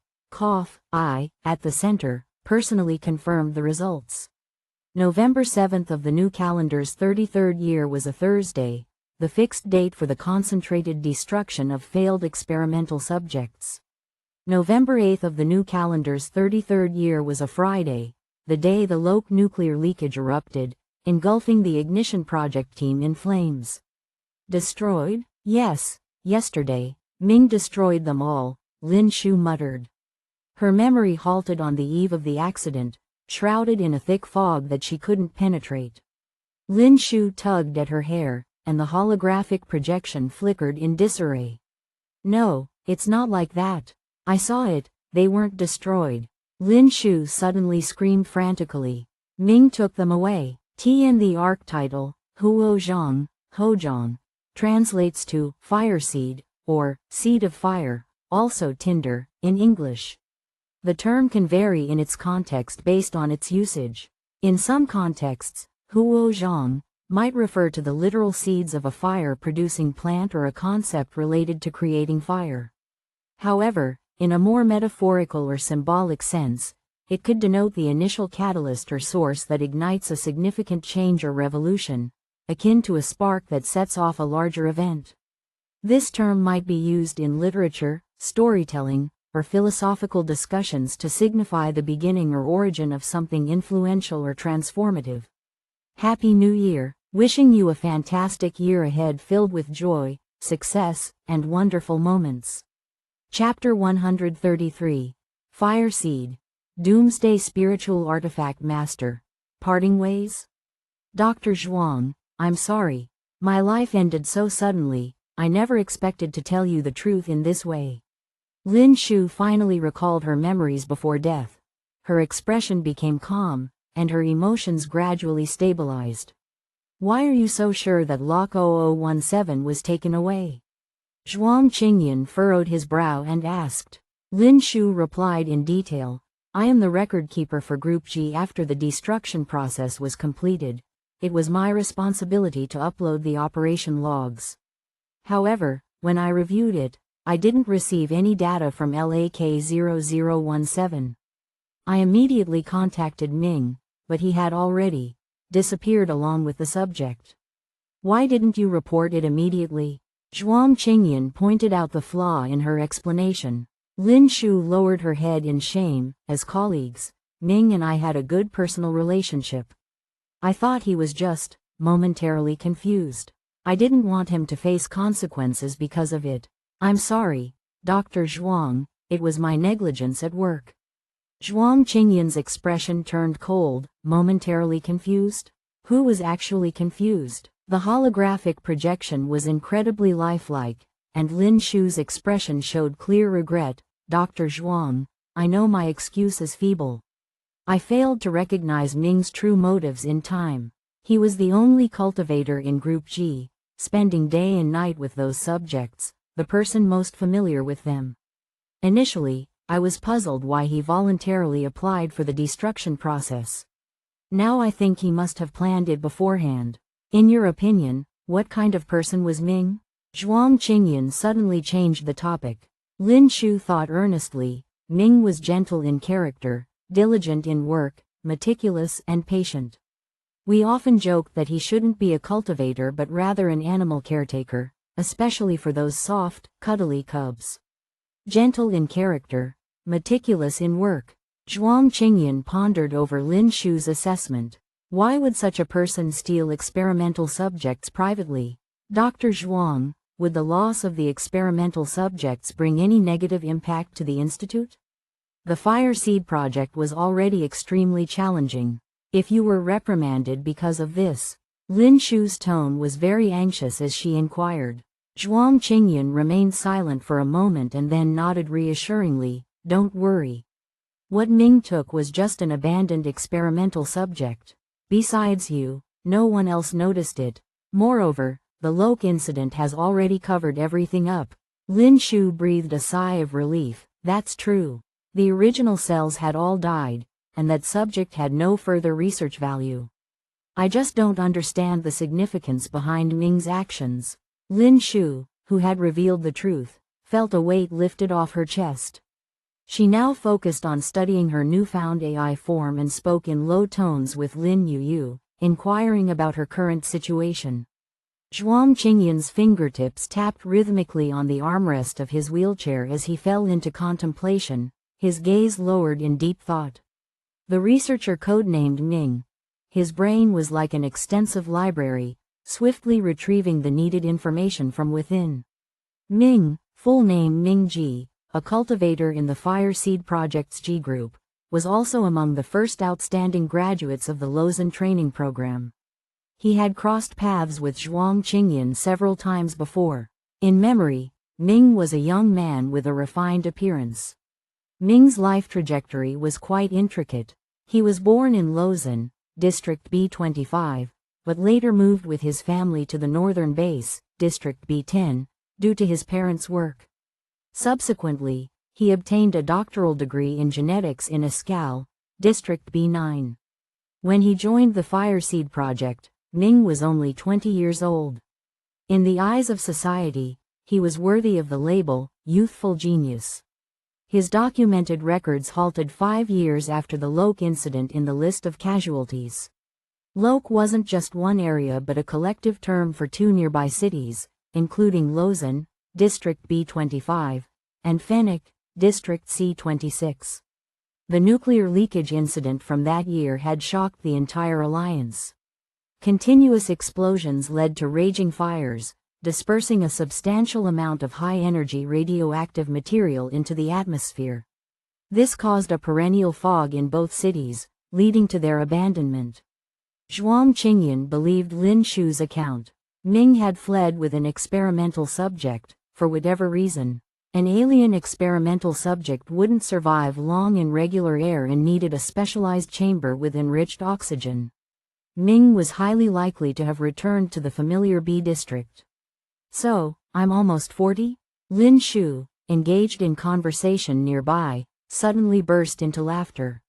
I, at the center, personally confirmed the results. November 7th of the new calendar's 33rd year was a Thursday, the fixed date for the concentrated destruction of failed experimental subjects. November 8th of the new calendar's 33rd year was a Friday, the day the Loke nuclear leakage erupted, engulfing the Ignition Project team in flames. Destroyed? Yes, yesterday, Ming destroyed them all, Lin Shu muttered. Her memory halted on the eve of the accident, shrouded in a thick fog that she couldn't penetrate. Lin Shu tugged at her hair, and the holographic projection flickered in disarray. No, it's not like that. I saw it, they weren't destroyed. Lin Shu suddenly screamed frantically. Ming took them away. In the arc title, Huozhang, Hozhang, translates to fire seed, or seed of fire, also tinder, in English. The term can vary in its context based on its usage. In some contexts, Huozhang might refer to the literal seeds of a fire-producing plant or a concept related to creating fire. However, in a more metaphorical or symbolic sense, it could denote the initial catalyst or source that ignites a significant change or revolution, akin to a spark that sets off a larger event. This term might be used in literature, storytelling, or philosophical discussions to signify the beginning or origin of something influential or transformative. Happy New Year! Wishing you a fantastic year ahead filled with joy, success, and wonderful moments. Chapter 133. Fire Seed. Doomsday Spiritual Artifact Master. Parting Ways? Dr. Zhuang, I'm sorry. My life ended so suddenly, I never expected to tell you the truth in this way. Lin Shu finally recalled her memories before death. Her expression became calm, and her emotions gradually stabilized. Why are you so sure that Lock 0017 was taken away? Zhuang Qingyan furrowed his brow and asked. Lin Shu replied in detail. I am the record keeper for Group G. After the destruction process was completed, it was my responsibility to upload the operation logs. However, when I reviewed it, I didn't receive any data from LAK0017. I immediately contacted Ming, but he had already disappeared along with the subject. Why didn't you report it immediately? Zhuang Qingyan pointed out the flaw in her explanation. Lin Shu lowered her head in shame. As colleagues, Ming and I had a good personal relationship. I thought he was just momentarily confused. I didn't want him to face consequences because of it. I'm sorry, Dr. Zhuang, it was my negligence at work. Zhuang Qingyan's expression turned cold. Momentarily confused? Who was actually confused? The holographic projection was incredibly lifelike, and Lin Shu's expression showed clear regret. Dr. Zhuang, I know my excuse is feeble. I failed to recognize Ming's true motives in time. He was the only cultivator in Group G, spending day and night with those subjects, the person most familiar with them. Initially, I was puzzled why he voluntarily applied for the destruction process. Now I think he must have planned it beforehand. In your opinion, what kind of person was Ming? Zhuang Qingyan suddenly changed the topic. Lin Shu thought earnestly. Ming was gentle in character, diligent in work, meticulous and patient. We often joked that he shouldn't be a cultivator but rather an animal caretaker, especially for those soft, cuddly cubs. Gentle in character, meticulous in work. Zhuang Qingyan pondered over Lin Shu's assessment. Why would such a person steal experimental subjects privately? Dr. Zhuang, would the loss of the experimental subjects bring any negative impact to the institute? The Fire Seed project was already extremely challenging. If you were reprimanded because of this? Lin Shu's tone was very anxious as she inquired. Zhuang Qingyan remained silent for a moment and then nodded reassuringly. Don't worry. What Ming took was just an abandoned experimental subject. Besides you, no one else noticed it. Moreover, the Lok incident has already covered everything up. Lin Shu breathed a sigh of relief. That's true. The original cells had all died, and that subject had no further research value. I just don't understand the significance behind Ming's actions. Lin Shu, who had revealed the truth, felt a weight lifted off her chest. She now focused on studying her newfound AI form and spoke in low tones with Lin Yu, inquiring about her current situation. Zhuang Qingyan's fingertips tapped rhythmically on the armrest of his wheelchair as he fell into contemplation, his gaze lowered in deep thought. The researcher codenamed Ming. His brain was like an extensive library, swiftly retrieving the needed information from within. Ming, full name Ming Ji, a cultivator in the Fire Seed Project's G Group, was also among the first outstanding graduates of the Lausanne training program. He had crossed paths with Zhuang Qingyan several times before. In memory, Ming was a young man with a refined appearance. Ming's life trajectory was quite intricate. He was born in Lausanne, District B25, but later moved with his family to the northern base, District B10, due to his parents' work. Subsequently, he obtained a doctoral degree in genetics in Escale, District B9. When he joined the Fireseed Project, Ming was only 20 years old. In the eyes of society, he was worthy of the label, youthful genius. His documented records halted 5 years after the Loke incident in the list of casualties. Loke wasn't just one area but a collective term for 2 nearby cities, including Lausanne, District B25, and Fenwick, District C26. The nuclear leakage incident from that year had shocked the entire alliance. Continuous explosions led to raging fires, dispersing a substantial amount of high-energy radioactive material into the atmosphere. This caused a perennial fog in both cities, leading to their abandonment. Zhuang Qingyan believed Lin Shu's account. Ming had fled with an experimental subject, for whatever reason. An alien experimental subject wouldn't survive long in regular air and needed a specialized chamber with enriched oxygen. Ming was highly likely to have returned to the familiar B district. So, I'm almost 40? Lin Shu, engaged in conversation nearby, suddenly burst into laughter.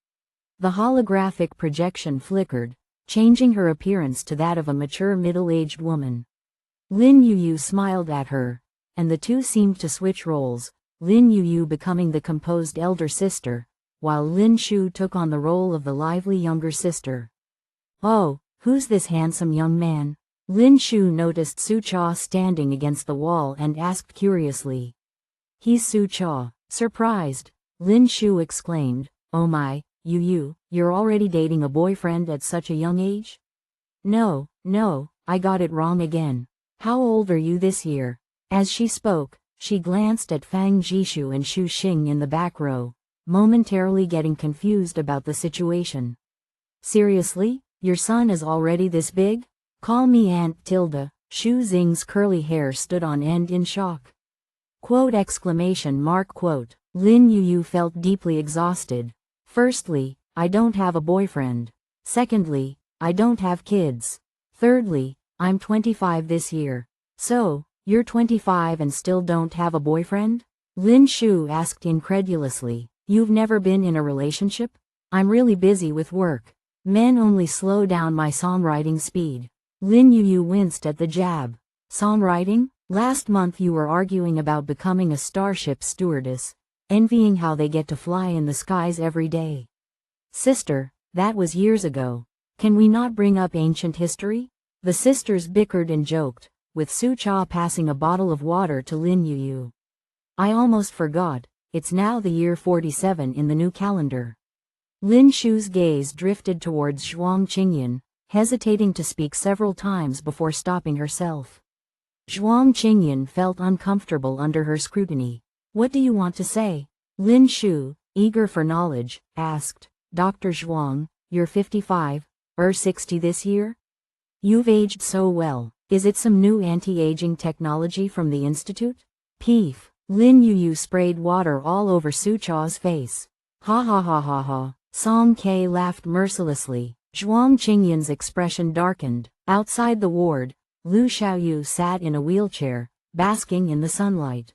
The holographic projection flickered, changing her appearance to that of a mature middle-aged woman. Lin Yu smiled at her, and the two seemed to switch roles, Lin Yu becoming the composed elder sister, while Lin Shu took on the role of the lively younger sister. "Oh, who's this handsome young man?" Lin Shu noticed Su Cha standing against the wall and asked curiously. "He's Su Cha." Surprised, Lin Shu exclaimed, "Oh my, you're already dating a boyfriend at such a young age?" No, I got it wrong again. How old are you this year?" As she spoke, she glanced at Fang Jishu and Xu Xing in the back row, momentarily getting confused about the situation. "Seriously? Your son is already this big? Call me Aunt Tilda." Xu Xing's curly hair stood on end in shock. Quote! Lin Yu felt deeply exhausted. Firstly, I don't have a boyfriend. Secondly, I don't have kids. Thirdly, I'm 25 this year. So, you're 25 and still don't have a boyfriend? Lin Shu asked incredulously. You've never been in a relationship? I'm really busy with work. Men only slow down my songwriting speed. Lin Yu winced at the jab. Songwriting? Last month you were arguing about becoming a starship stewardess, envying how they get to fly in the skies every day. Sister, that was years ago. Can we not bring up ancient history? The sisters bickered and joked, with Su Cha passing a bottle of water to Lin Yu. I almost forgot, it's now the year 47 in the new calendar. Lin Shu's gaze drifted towards Zhuang Qingyan, hesitating to speak several times before stopping herself. Zhuang Qingyan felt uncomfortable under her scrutiny. What do you want to say? Lin Shu, eager for knowledge, asked. Dr. Zhuang, you're 55, or 60 this year? You've aged so well. Is it some new anti-aging technology from the Institute? Peef. Lin Yu sprayed water all over Su Cha's face. Ha ha ha ha ha. Song Ke laughed mercilessly. Zhuang Qingyan's expression darkened. Outside the ward, Lu Xiaoyu sat in a wheelchair, basking in the sunlight.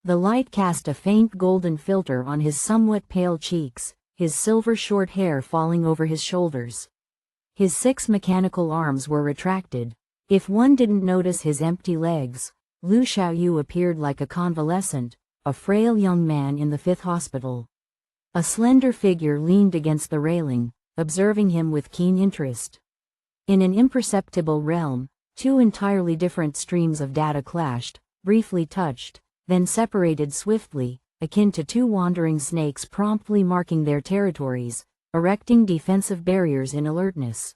The light cast a faint golden filter on his somewhat pale cheeks, his silver short hair falling over his shoulders. His 6 mechanical arms were retracted. If one didn't notice his empty legs, Lu Xiaoyu appeared like a convalescent, a frail young man in the 5th hospital. A slender figure leaned against the railing, observing him with keen interest. In an imperceptible realm, 2 entirely different streams of data clashed, briefly touched, then separated swiftly, akin to 2 wandering snakes promptly marking their territories, erecting defensive barriers in alertness.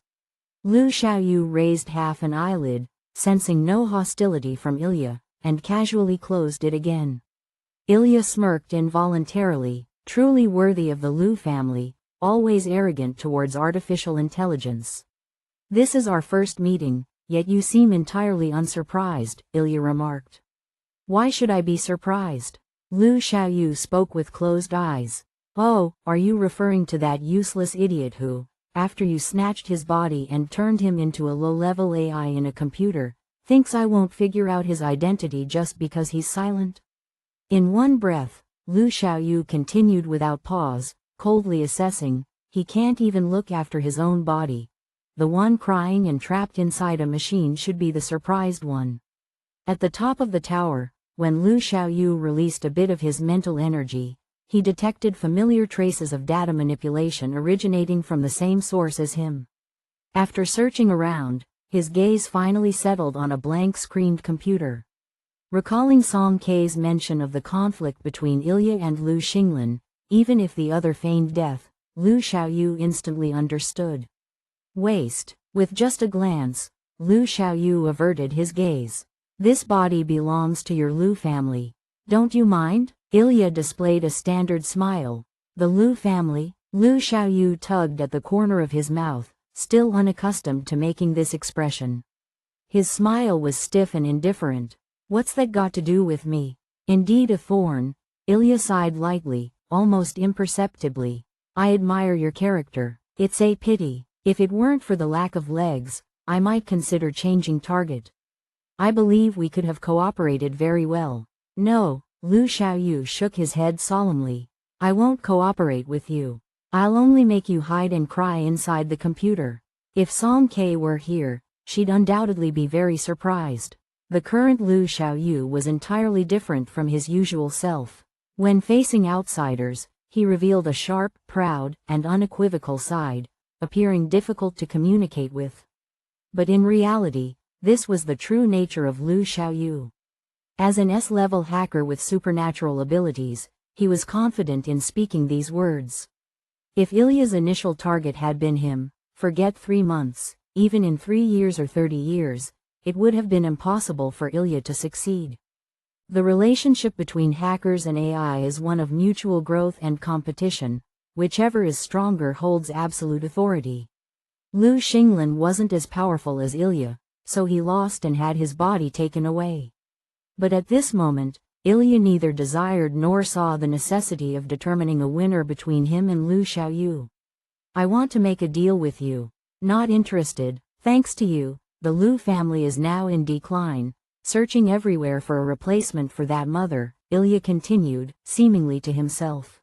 Lu Xiaoyu raised half an eyelid, sensing no hostility from Ilya, and casually closed it again. Ilya smirked involuntarily, truly worthy of the Lu family, always arrogant towards artificial intelligence. This is our first meeting, yet you seem entirely unsurprised, Ilya remarked. Why should I be surprised? Lu Xiaoyu spoke with closed eyes. Oh, are you referring to that useless idiot who, after you snatched his body and turned him into a low-level AI in a computer, thinks I won't figure out his identity just because he's silent? In one breath, Lu Xiaoyu continued without pause, coldly assessing, he can't even look after his own body. The one crying and trapped inside a machine should be the surprised one. At the top of the tower, when Lu Xiaoyu released a bit of his mental energy, he detected familiar traces of data manipulation originating from the same source as him. After searching around, his gaze finally settled on a blank-screened computer. Recalling Song Kei's mention of the conflict between Ilya and Lu Xinglan, even if the other feigned death, Lu Xiaoyu instantly understood. Waste. With just a glance, Lu Xiaoyu averted his gaze. This body belongs to your Lu family. Don't you mind? Ilya displayed a standard smile. The Lu family? Lu Xiaoyu tugged at the corner of his mouth, still unaccustomed to making this expression. His smile was stiff and indifferent. What's that got to do with me? Indeed a thorn. Ilya sighed lightly, almost imperceptibly. I admire your character. It's a pity. If it weren't for the lack of legs, I might consider changing target. I believe we could have cooperated very well. No, Lu Xiaoyu shook his head solemnly. I won't cooperate with you. I'll only make you hide and cry inside the computer. If Song Kei were here, she'd undoubtedly be very surprised. The current Lu Xiaoyu was entirely different from his usual self. When facing outsiders, he revealed a sharp, proud, and unequivocal side, appearing difficult to communicate with. But in reality, this was the true nature of Lu Xiaoyu. As an S-level hacker with supernatural abilities, he was confident in speaking these words. If Ilya's initial target had been him, forget 3 months, even in 3 years or 30 years, it would have been impossible for Ilya to succeed. The relationship between hackers and AI is one of mutual growth and competition. Whichever is stronger holds absolute authority. Lu Xinglan wasn't as powerful as Ilya, so he lost and had his body taken away. But at this moment, Ilya neither desired nor saw the necessity of determining a winner between him and Lu Xiaoyu. I want to make a deal with you. Not interested. Thanks to you, the Lu family is now in decline, searching everywhere for a replacement for that mother, Ilya continued, seemingly to himself.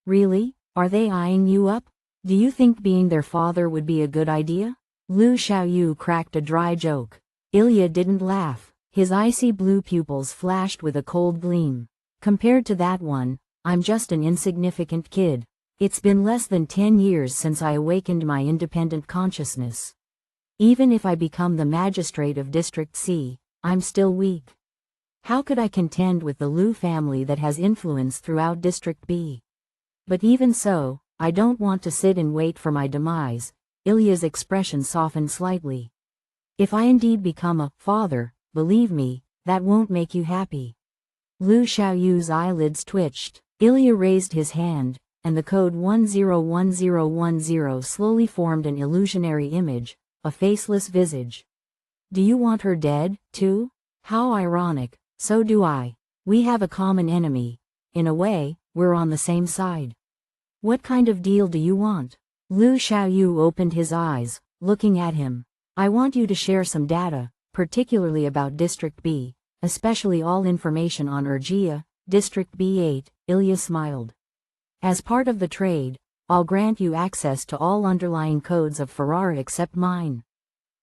Really? Are they eyeing you up? Do you think being their father would be a good idea? Lu Xiaoyu cracked a dry joke. Ilya didn't laugh. His icy blue pupils flashed with a cold gleam. Compared to that one, I'm just an insignificant kid. It's been less than 10 years since I awakened my independent consciousness. Even if I become the magistrate of District C, I'm still weak. How could I contend with the Lu family that has influence throughout District B? But even so, I don't want to sit and wait for my demise. Ilya's expression softened slightly. If I indeed become a father, believe me, that won't make you happy. Lu Xiaoyu's eyelids twitched. Ilya raised his hand, and the code 101010 slowly formed an illusionary image, a faceless visage. Do you want her dead, too? How ironic. So do I. We have a common enemy. In a way, we're on the same side. What kind of deal do you want? Lu Xiaoyu opened his eyes, looking at him. I want you to share some data, particularly about District B, especially all information on Ergia, District B8, Ilya smiled. As part of the trade, I'll grant you access to all underlying codes of Ferrara except mine.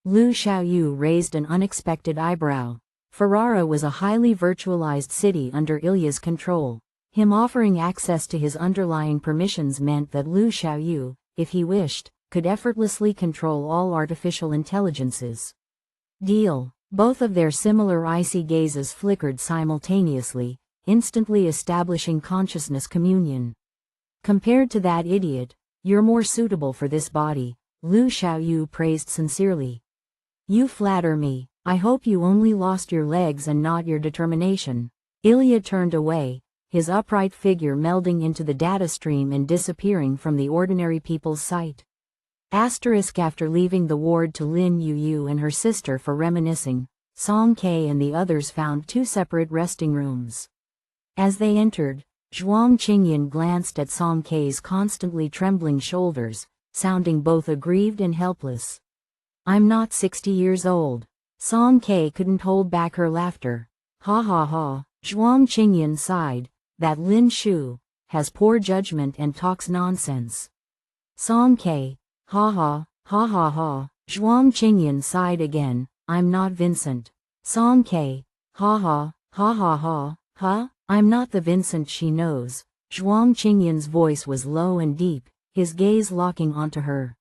Lu Xiaoyu raised an unexpected eyebrow. Ferrara was a highly virtualized city under Ilya's control. Him offering access to his underlying permissions meant that Lu Xiaoyu, if he wished, could effortlessly control all artificial intelligences. Deal. Both of their similar icy gazes flickered simultaneously, instantly establishing consciousness communion. Compared to that idiot, you're more suitable for this body, Lu Xiaoyu praised sincerely. You flatter me. I hope you only lost your legs and not your determination. Ilya turned away, his upright figure melding into the data stream and disappearing from the ordinary people's sight. After leaving the ward to Lin Yu and her sister for reminiscing, Song K and the others found two separate resting rooms. As they entered, Zhuang Qingyan glanced at Song K's constantly trembling shoulders, sounding both aggrieved and helpless. "I'm not 60 years old." Song K couldn't hold back her laughter. "Ha ha ha." Zhuang Qingyan sighed. "That Lin Shu has poor judgment and talks nonsense." Song K, "Ha ha, ha ha ha." Zhuang Qingyan sighed again. "I'm not Vincent." Song K, "Ha ha, ha ha ha, huh? I'm not the Vincent she knows." Zhuang Qingyan's voice was low and deep, his gaze locking onto her.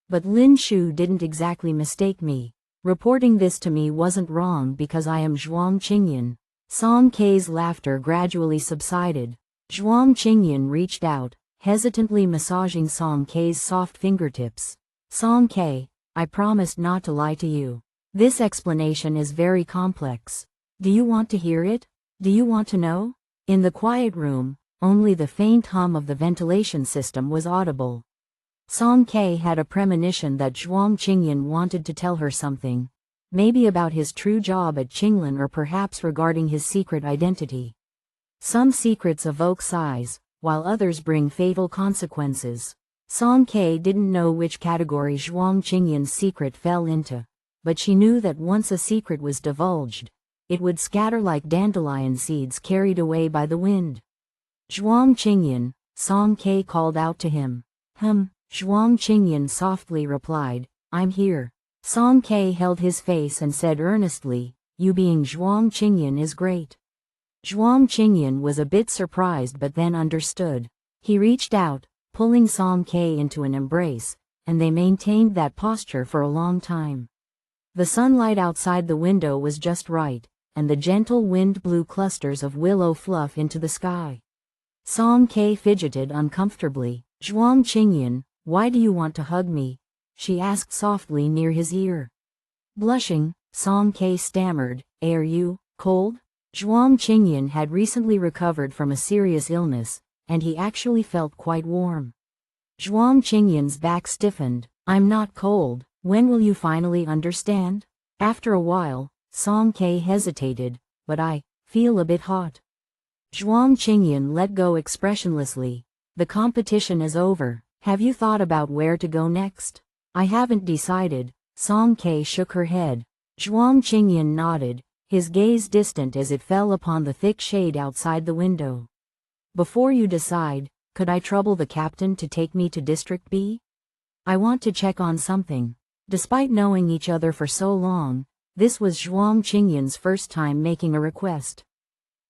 "But Lin Shu didn't exactly mistake me. Reporting this to me wasn't wrong because I am Zhuang Qingyan." Song K's laughter gradually subsided. Zhuang Qingyan reached out, hesitantly massaging Song K's soft fingertips. "Song K, I promised not to lie to you. This explanation is very complex. Do you want to hear it? Do you want to know?" In the quiet room, only the faint hum of the ventilation system was audible. Song K had a premonition that Zhuang Qingyan wanted to tell her something. Maybe about his true job at Qinglan or perhaps regarding his secret identity. Some secrets evoke sighs, while others bring fatal consequences. Song K didn't know which category Zhuang Qingyan's secret fell into, but she knew that once a secret was divulged, it would scatter like dandelion seeds carried away by the wind. "Zhuang Qingyan," Song K called out to him. Zhuang Qingyan softly replied, "I'm here." Song K held his face and said earnestly, "You being Zhuang Qingyan is great." Zhuang Qingyan was a bit surprised but then understood. He reached out, pulling Song K into an embrace, and they maintained that posture for a long time. The sunlight outside the window was just right, and the gentle wind blew clusters of willow fluff into the sky. Song K fidgeted uncomfortably. "Zhuang Qingyan, why do you want to hug me?" she asked softly near his ear. Blushing, Song K stammered, "Are you cold?" Zhuang Qingyan had recently recovered from a serious illness, and he actually felt quite warm. Zhuang Qingyan's back stiffened. "I'm not cold. When will you finally understand?" After a while, Song K hesitated, "But I feel a bit hot." Zhuang Qingyan let go expressionlessly. "The competition is over. Have you thought about where to go next?" "I haven't decided." Song K shook her head. Zhuang Qingyan nodded, his gaze distant as it fell upon the thick shade outside the window. "Before you decide, could I trouble the captain to take me to District B? I want to check on something." Despite knowing each other for so long, this was Zhuang Qingyan's first time making a request.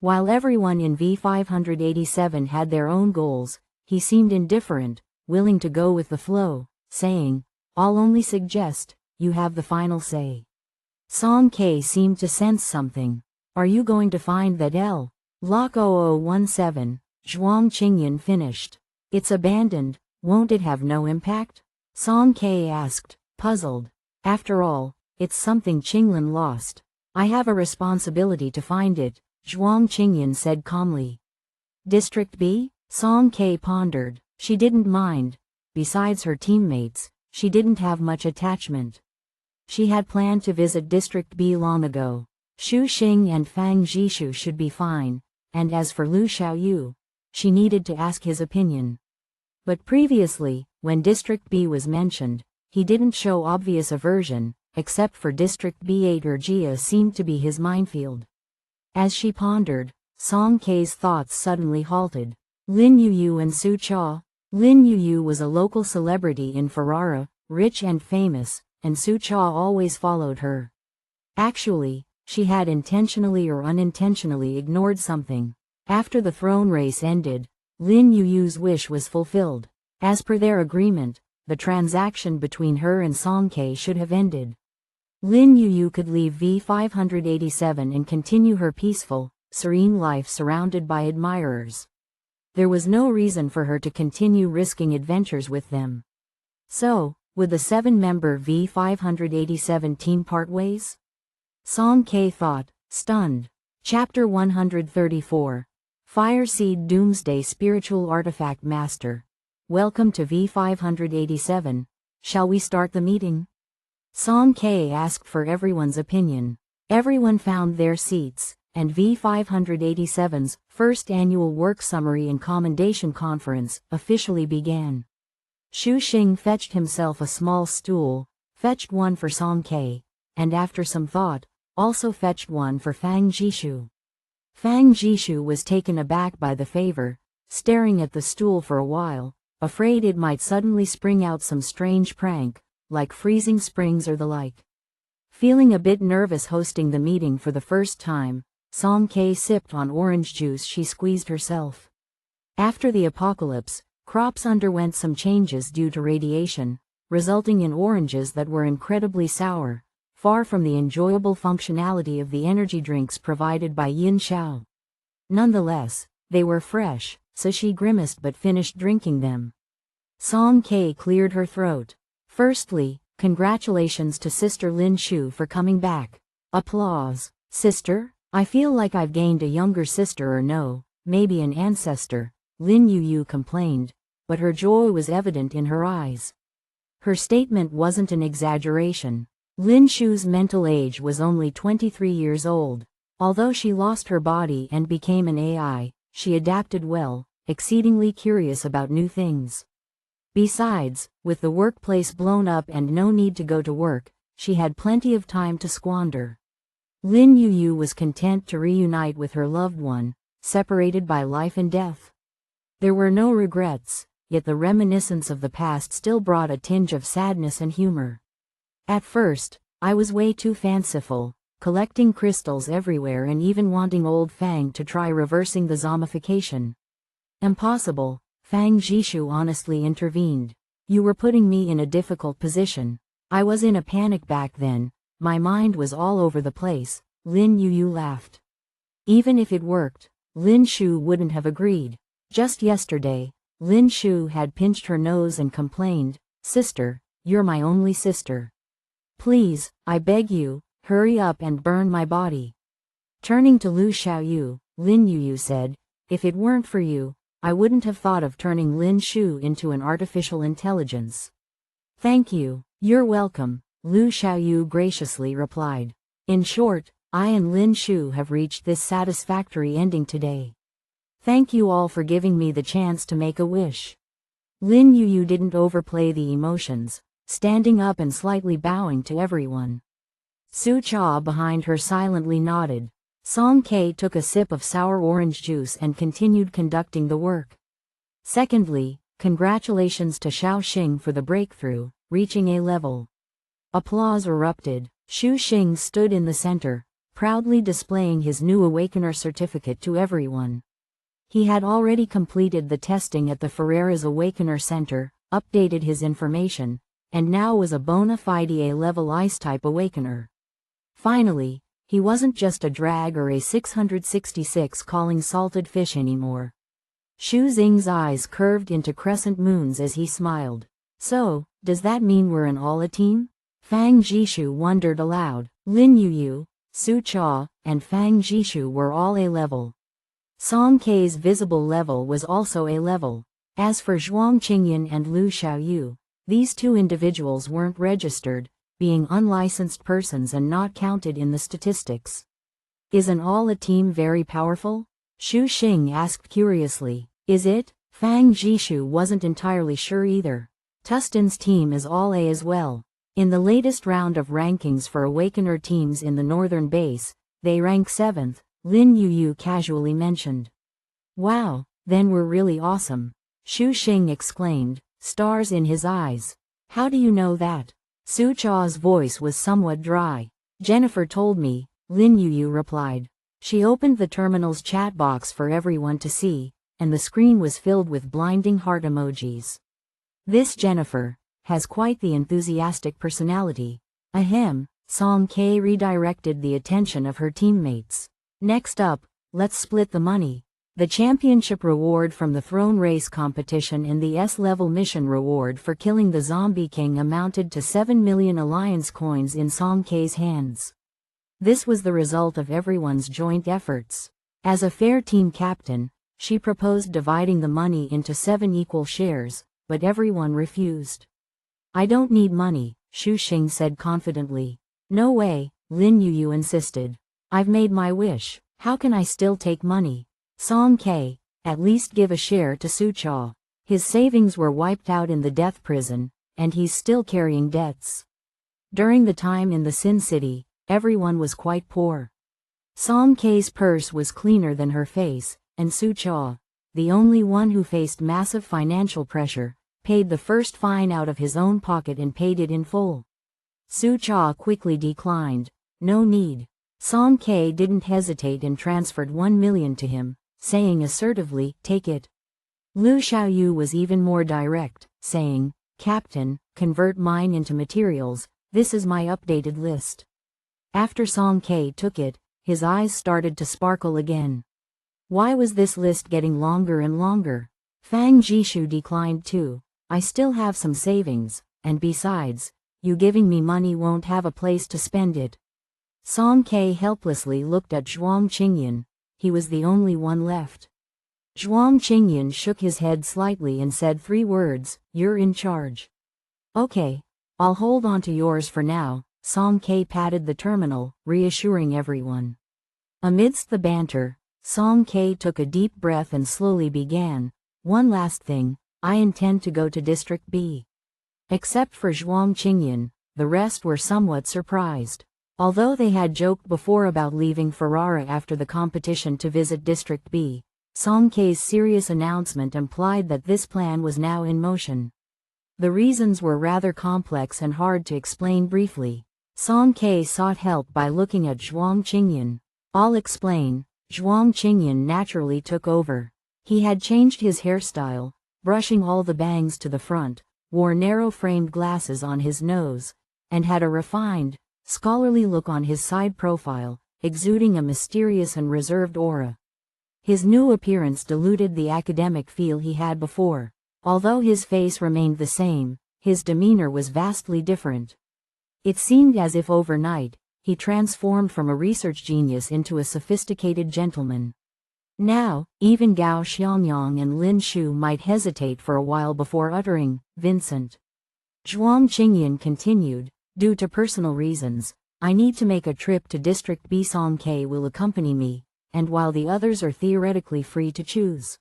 While everyone in V587 had their own goals, he seemed indifferent, willing to go with the flow, saying, "I'll only suggest, you have the final say." Song K seemed to sense something. "Are you going to find that Lock 0017, Zhuang Qingyan finished. "It's abandoned, won't it have no impact?" Song K asked, puzzled. "After all, it's something Qinglan lost. I have a responsibility to find it," Zhuang Qingyan said calmly. "District B?" Song K pondered. She didn't mind. Besides her teammates, she didn't have much attachment. She had planned to visit District B long ago. Xu Xing and Fang Jishu should be fine, and as for Lu Xiaoyu, she needed to ask his opinion. But previously, when District B was mentioned, he didn't show obvious aversion, except for District B8 or Jia seemed to be his minefield. As she pondered, Song K's thoughts suddenly halted. Lin Yuyu and Su Cha. Lin Yuyu was a local celebrity in Ferrara, rich and famous, and Su Cha always followed her. Actually, she had intentionally or unintentionally ignored something. After the throne race ended, Lin Yuyu's wish was fulfilled. As per their agreement, the transaction between her and Song K should have ended. Lin Yuyu could leave V587 and continue her peaceful, serene life surrounded by admirers. There was no reason for her to continue risking adventures with them. So, would the 7-member V587 team part ways? Song K thought, stunned. Chapter 134. Fireseed Doomsday Spiritual Artifact Master. Welcome to V587. Shall we start the meeting? Song K asked for everyone's opinion. Everyone found their seats, and V587's first annual work summary and commendation conference officially began. Xu Xing fetched himself a small stool, fetched one for Song Ke, and after some thought, also fetched one for Fang Jishu. Fang Jishu was taken aback by the favor, staring at the stool for a while, afraid it might suddenly spring out some strange prank, like freezing springs or the like. Feeling a bit nervous hosting the meeting for the first time, Song Ke sipped on orange juice she squeezed herself. After the apocalypse, crops underwent some changes due to radiation, resulting in oranges that were incredibly sour, far from the enjoyable functionality of the energy drinks provided by Yin Xiao. Nonetheless, they were fresh, so she grimaced but finished drinking them. Song Ke cleared her throat. Firstly, congratulations to Sister Lin Shu for coming back. Applause. Sister? I feel like I've gained a younger sister or no, maybe an ancestor, Lin Yu complained, but her joy was evident in her eyes. Her statement wasn't an exaggeration. Lin Shu's mental age was only 23 years old. Although she lost her body and became an AI, she adapted well, exceedingly curious about new things. Besides, with the workplace blown up and no need to go to work, she had plenty of time to squander. Lin Yu was content to reunite with her loved one, separated by life and death. There were no regrets, yet the reminiscence of the past still brought a tinge of sadness and humor. At first, I was way too fanciful, collecting crystals everywhere and even wanting old Fang to try reversing the zombification. Impossible, Fang Jishu honestly intervened. You were putting me in a difficult position. I was in a panic back then, my mind was all over the place, Lin Yu laughed. Even if it worked, Lin Shu wouldn't have agreed. Just yesterday, Lin Shu had pinched her nose and complained, "Sister, you're my only sister. Please, I beg you, hurry up and burn my body." Turning to Lu Xiaoyu, Lin Yu said, "If it weren't for you, I wouldn't have thought of turning Lin Shu into an artificial intelligence." "Thank you, you're welcome," Lu Xiaoyu graciously replied. "In short, I and Lin Shu have reached this satisfactory ending today. Thank you all for giving me the chance to make a wish." Lin Yu didn't overplay the emotions, standing up and slightly bowing to everyone. Su Cha behind her silently nodded. Song Ke took a sip of sour orange juice and continued conducting the work. Secondly, congratulations to Xiao Xing for the breakthrough, reaching A level. Applause erupted. Xu Xing stood in the center, proudly displaying his new Awakener certificate to everyone. He had already completed the testing at the Ferreira's Awakener Center, updated his information, and now was a bona fide A-level Ice-type Awakener. Finally, he wasn't just a drag or a 666 calling salted fish anymore. Xu Xing's eyes curved into crescent moons as he smiled. "So, does that mean we're an all-a team?" Fang Jishu wondered aloud. Lin Yu, Su Cha, and Fang Jishu were all A-level. Song Ke's visible level was also A-level. As for Zhuang Qingyan and Lu Xiaoyu, these two individuals weren't registered, being unlicensed persons and not counted in the statistics. "Is an all-a team very powerful?" Xu Xing asked curiously. "Is it?" Fang Jishu wasn't entirely sure either. Tustin's team is all A as well. In the latest round of rankings for Awakener teams in the Northern Base, they rank 7th, Lin Yu casually mentioned. "Wow, then we're really awesome," Xu Xing exclaimed, stars in his eyes. "How do you know that?" Su Cha's voice was somewhat dry. "Jennifer told me," Lin Yu replied. She opened the terminal's chat box for everyone to see, and the screen was filled with blinding heart emojis. "This Jennifer has quite the enthusiastic personality." Ahem, Song Ke redirected the attention of her teammates. "Next up, let's split the money. The championship reward from the throne race competition and the S-level mission reward for killing the Zombie King amounted to 7 million Alliance coins in Song Ke's hands. This was the result of everyone's joint efforts. As a fair team captain, she proposed dividing the money into 7 equal shares, but everyone refused. "I don't need money," Xu Xing said confidently. "No way," Lin Yu insisted. I've made my wish, how can I still take money? Song K, at least give a share to Su Cha. His savings were wiped out in the death prison, and he's still carrying debts. During the time in the Sin City, everyone was quite poor. Song K's purse was cleaner than her face, and Su Cha, the only one who faced massive financial pressure, paid the first fine out of his own pocket and paid it in full. Su Cha quickly declined. No need. Song K didn't hesitate and transferred 1 million to him, saying assertively, take it. Lu Xiaoyu was even more direct, saying, Captain, convert mine into materials, this is my updated list. After Song K took it, his eyes started to sparkle again. Why was this list getting longer and longer? Fang Jishu declined too. I still have some savings, and besides, you giving me money won't have a place to spend it. Song K helplessly looked at Zhuang Qingyan. He was the only one left. Zhuang Qingyan shook his head slightly and said 3 words, you're in charge. Okay, I'll hold on to yours for now. Song K patted the terminal, reassuring everyone. Amidst the banter, Song K took a deep breath and slowly began, one last thing, I intend to go to District B. Except for Zhuang Qingyan, the rest were somewhat surprised. Although they had joked before about leaving Ferrara after the competition to visit District B, Song K's serious announcement implied that this plan was now in motion. The reasons were rather complex and hard to explain briefly. Song K sought help by looking at Zhuang Qingyan. I'll explain. Zhuang Qingyan naturally took over. He had changed his hairstyle, brushing all the bangs to the front, wore narrow-framed glasses on his nose, and had a refined, scholarly look on his side profile, exuding a mysterious and reserved aura. His new appearance diluted the academic feel he had before. Although his face remained the same, his demeanor was vastly different. It seemed as if overnight, he transformed from a research genius into a sophisticated gentleman. Now, even Gao Xiangyang and Lin Shu might hesitate for a while before uttering, Vincent. Zhuang Qingyan continued, due to personal reasons, I need to make a trip to District B. Song K will accompany me, and while the others are theoretically free to choose.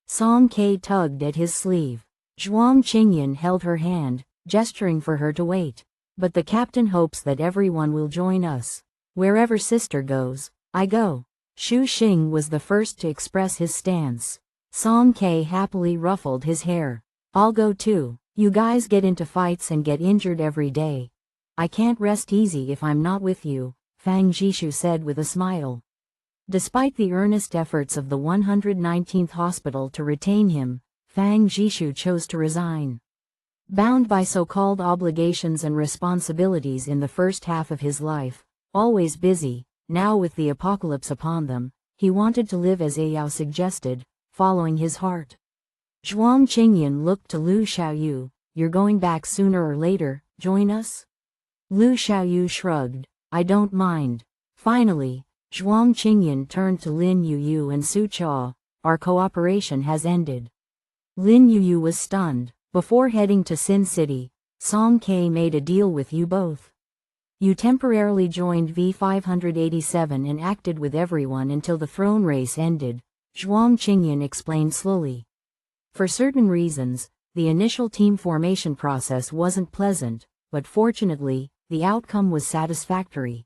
Song K tugged at his sleeve. Zhuang Qingyan held her hand, gesturing for her to wait. But the captain hopes that everyone will join us. Wherever sister goes, I go. Xu Xing was the first to express his stance. Song K happily ruffled his hair. I'll go too. You guys get into fights and get injured every day. I can't rest easy if I'm not with you, Fang Jishu said with a smile. Despite the earnest efforts of the 119th Hospital to retain him, Fang Jishu chose to resign. Bound by so-called obligations and responsibilities in the first half of his life, always busy, now with the apocalypse upon them, he wanted to live as Yao suggested, following his heart. Zhuang Qingyan looked to Lu Xiaoyu, you're going back sooner or later, join us? Lu Xiaoyu shrugged, I don't mind. Finally, Zhuang Qingyan turned to Lin Yu and Su Cha, our cooperation has ended. Lin Yu was stunned. Before heading to Sin City, Song K made a deal with you both. You temporarily joined V587 and acted with everyone until the throne race ended, Zhuang Qingyan explained slowly. For certain reasons, the initial team formation process wasn't pleasant, but fortunately, the outcome was satisfactory.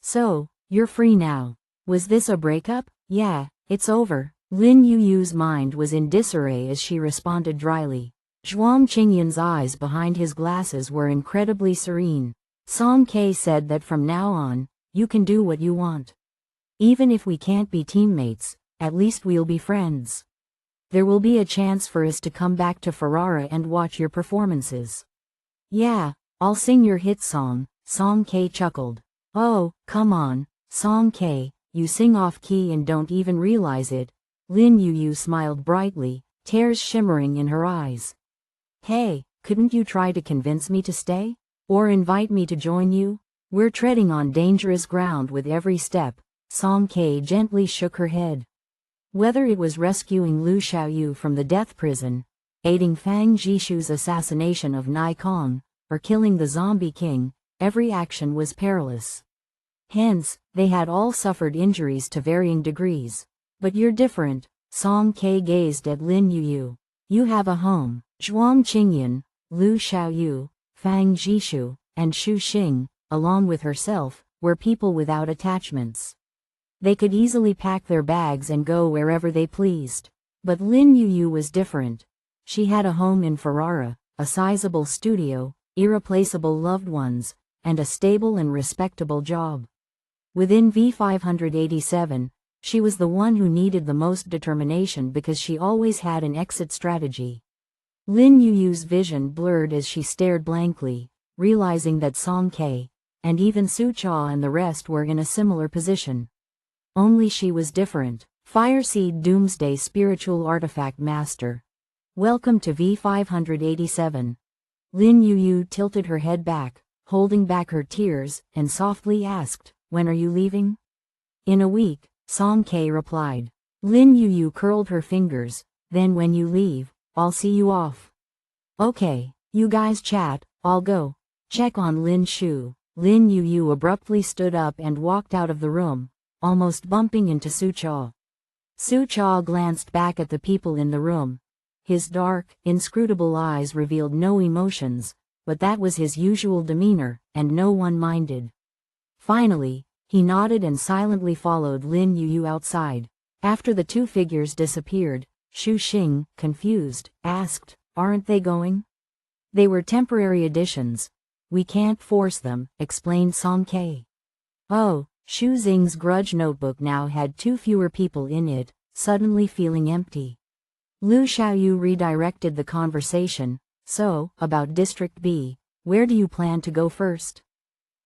So, you're free now. Was this a breakup? Yeah, it's over. Lin Yu's mind was in disarray as she responded dryly. Zhuang Qingyan's eyes behind his glasses were incredibly serene. Song K said that from now on, you can do what you want. Even if we can't be teammates, at least we'll be friends. There will be a chance for us to come back to Ferrara and watch your performances. Yeah, I'll sing your hit song, Song K chuckled. Oh, come on, Song K, you sing off key and don't even realize it. Lin Yu smiled brightly, tears shimmering in her eyes. Hey, couldn't you try to convince me to stay? Or invite me to join you? We're treading on dangerous ground with every step. Song K gently shook her head. Whether it was rescuing Lu Xiaoyu from the death prison, aiding Fang Jishu's assassination of Nai Kong, or killing the zombie king, every action was perilous. Hence, they had all suffered injuries to varying degrees. But you're different. Song Ke gazed at Lin Yuyu. You have a home. Zhuang Qingyan, Lu Xiaoyu, Fang Jishu, and Xu Xing, along with herself, were people without attachments. They could easily pack their bags and go wherever they pleased. But Lin Yuyu was different. She had a home in Ferrara, a sizable studio, irreplaceable loved ones, and a stable and respectable job. Within V587, she was the one who needed the most determination because she always had an exit strategy. Lin Yuyu's vision blurred as she stared blankly, realizing that Song Ke, and even Su Cha and the rest were in a similar position. Only she was different. Fireseed Doomsday Spiritual Artifact Master. Welcome to V587. Lin Yuyu tilted her head back, holding back her tears, and softly asked, "When are you leaving?" "In a week," Song Ke replied. Lin Yuyu curled her fingers. "Then when you leave, I'll see you off." "Okay, you guys chat, I'll go check on Lin Shu." Lin Yuyu abruptly stood up and walked out of the room, almost bumping into Su Cha. Su Cha glanced back at the people in the room. His dark, inscrutable eyes revealed no emotions, but that was his usual demeanor, and no one minded. Finally, he nodded and silently followed Lin Yuyu outside. After the two figures disappeared, Xu Xing, confused, asked, "Aren't they going?" "They were temporary additions. We can't force them," explained Song Ke. Oh, Xu Xing's grudge notebook now had two fewer people in it, suddenly feeling empty. Lu Xiaoyu redirected the conversation. "So, about District B, where do you plan to go first?"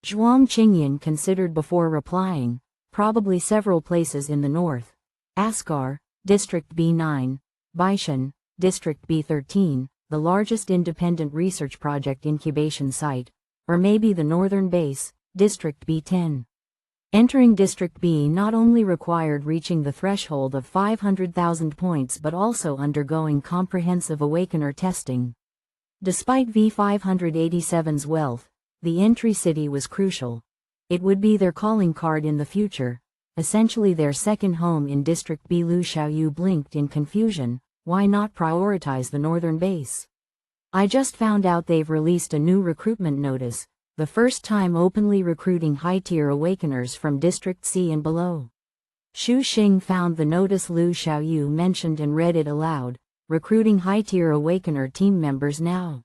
Zhuang Qingyan considered before replying. "Probably several places in the north. Askar, District B9, Baishan, District B13, the largest independent research project incubation site, or maybe the northern base, District B10. Entering District B not only required reaching the threshold of 500,000 points but also undergoing comprehensive awakener testing. Despite V587's wealth, the entry city was crucial. It would be their calling card in the future, essentially their second home in District B. Lu Xiaoyu blinked in confusion. Why not prioritize the northern base? "I just found out they've released a new recruitment notice, the first time openly recruiting high-tier awakeners from District C and below." Xu Xing found the notice Lu Xiaoyu mentioned and read it aloud. "Recruiting high-tier awakener team members now.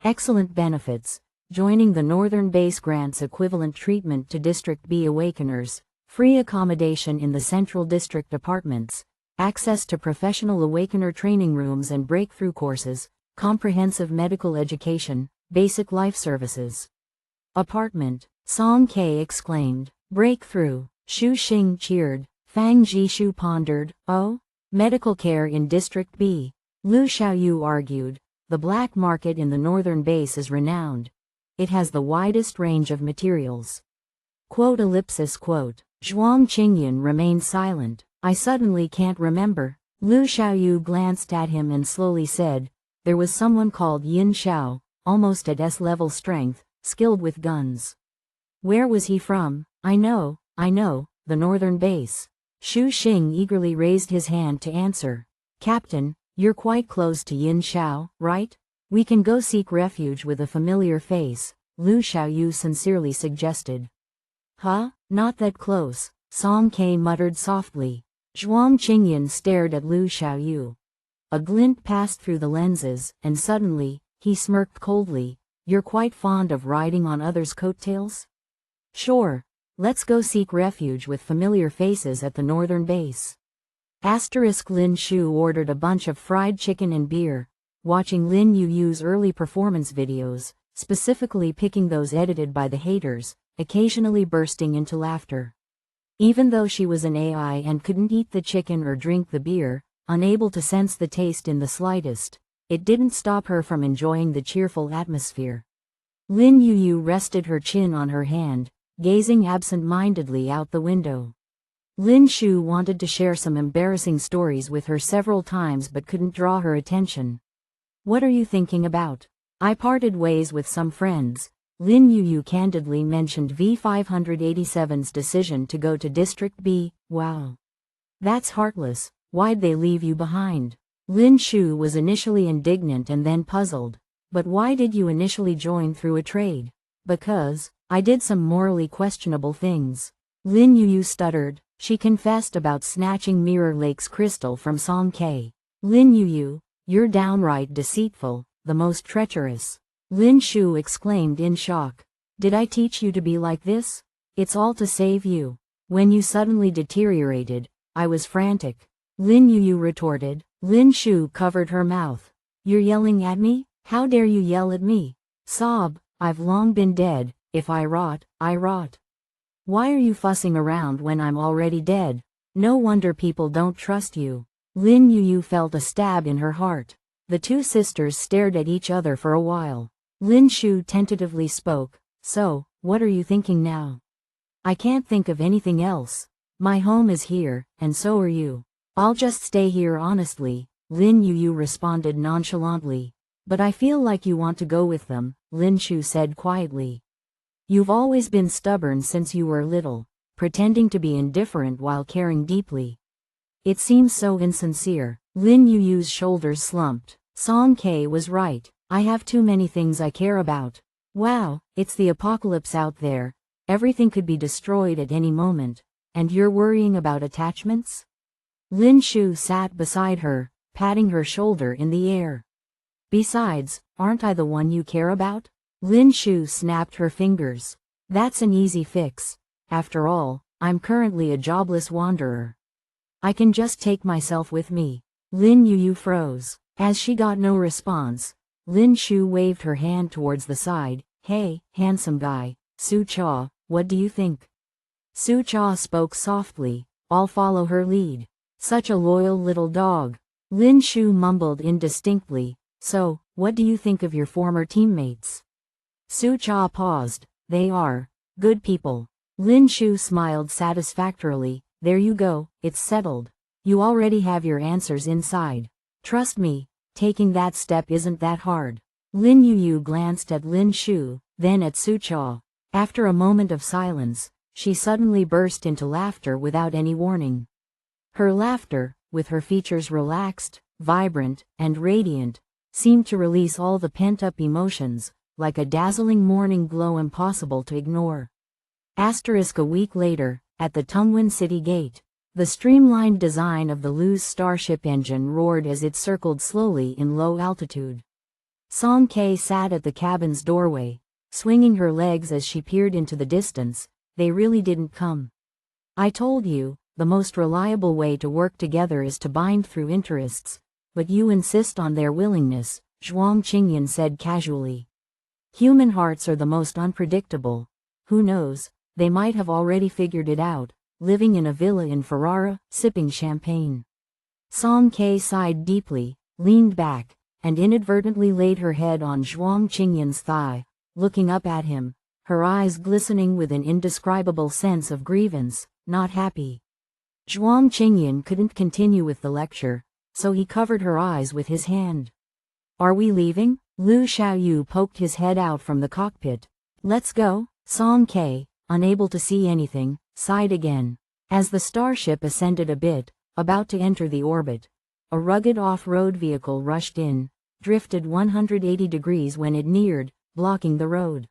Excellent benefits. Joining the northern base grants equivalent treatment to District B awakeners, free accommodation in the Central District apartments, access to professional awakener training rooms and breakthrough courses, comprehensive medical education, basic life services." "Apartment," Song Ke exclaimed. "Breakthrough," Xu Xing cheered. Fang Jishu pondered. "Oh? Medical care in District B." Lu Xiaoyu argued. "The black market in the northern base is renowned. It has the widest range of materials." Quote. Zhuang Qingyan remained silent. "I suddenly can't remember." Lu Xiaoyu glanced at him and slowly said, "There was someone called Yin Xiao, almost at S-level strength, skilled with guns." "Where was he from?" I know, the northern base." Xu Xing eagerly raised his hand to answer. "Captain, you're quite close to Yin Xiao, right? We can go seek refuge with a familiar face," Lu Xiaoyu sincerely suggested. "Huh? Not that close," Song Ke muttered softly. Zhuang Qingyan stared at Lu Xiaoyu. A glint passed through the lenses, and suddenly, he smirked coldly. "You're quite fond of riding on others' coattails?" "Sure. Let's go seek refuge with familiar faces at the northern base." Lin Shu ordered a bunch of fried chicken and beer, watching Lin Yuyu's early performance videos, specifically picking those edited by the haters, occasionally bursting into laughter. Even though she was an AI and couldn't eat the chicken or drink the beer, unable to sense the taste in the slightest, it didn't stop her from enjoying the cheerful atmosphere. Lin Yuyu rested her chin on her hand, gazing absent-mindedly out the window. Lin Shu wanted to share some embarrassing stories with her several times but couldn't draw her attention. "What are you thinking about?" "I parted ways with some friends," Lin Yuyu candidly mentioned V587's decision to go to District B. Wow. That's heartless. Why'd they leave you behind? Lin Shu was initially indignant and then puzzled. But why did you initially join through a trade? Because I did some morally questionable things. Lin Yuyu stuttered. She confessed about snatching Mirror Lake's crystal from Song Ke. Lin Yuyu, you're downright deceitful, the most treacherous. Lin Shu exclaimed in shock. Did I teach you to be like this? It's all to save you. When you suddenly deteriorated, I was frantic. Lin Yuyu retorted. Lin Shu covered her mouth. You're yelling at me? How dare you yell at me? Sob, I've long been dead. If I rot, I rot. Why are you fussing around when I'm already dead? No wonder people don't trust you. Lin Yuyu felt a stab in her heart. The two sisters stared at each other for a while. Lin Shu tentatively spoke. So, what are you thinking now? I can't think of anything else. My home is here, and so are you. I'll just stay here honestly, Lin Yuyu responded nonchalantly. But I feel like you want to go with them, Lin Shu said quietly. You've always been stubborn since you were little, pretending to be indifferent while caring deeply. It seems so insincere. Lin Yuyu's shoulders slumped. Song Ke was right. I have too many things I care about. Wow, it's the apocalypse out there. Everything could be destroyed at any moment. And you're worrying about attachments? Lin Shu sat beside her, patting her shoulder in the air. Besides, aren't I the one you care about? Lin Shu snapped her fingers. That's an easy fix. After all, I'm currently a jobless wanderer. I can just take myself with me. Lin Yuyu froze. As she got no response, Lin Shu waved her hand towards the side. Hey, handsome guy, Su Cha, what do you think? Su Cha spoke softly. I'll follow her lead. Such a loyal little dog. Lin Shu mumbled indistinctly. So, what do you think of your former teammates? Su Cha paused. They are good people. Lin Shu smiled satisfactorily. There you go, it's settled. You already have your answers inside. Trust me, taking that step isn't that hard. Lin Yuyu glanced at Lin Shu, then at Su Cha. After a moment of silence, she suddenly burst into laughter without any warning. Her laughter, with her features relaxed, vibrant, and radiant, seemed to release all the pent-up emotions, like a dazzling morning glow impossible to ignore. A week later, at the Tungwen City Gate, the streamlined design of the Lu's starship engine roared as it circled slowly in low altitude. Song Ke sat at the cabin's doorway, swinging her legs as she peered into the distance. They really didn't come. I told you, the most reliable way to work together is to bind through interests, but you insist on their willingness, Zhuang Qingyan said casually. Human hearts are the most unpredictable. Who knows, they might have already figured it out, living in a villa in Ferrara, sipping champagne. Song Ke sighed deeply, leaned back, and inadvertently laid her head on Zhuang Qingyan's thigh, looking up at him, her eyes glistening with an indescribable sense of grievance, not happy. Zhuang Qingyan couldn't continue with the lecture, so he covered her eyes with his hand. Are we leaving? Lu Xiaoyu poked his head out from the cockpit. Let's go. Song Ke, unable to see anything, sighed again. As the starship ascended a bit, about to enter the orbit, a rugged off-road vehicle rushed in, drifted 180 degrees when it neared, blocking the road.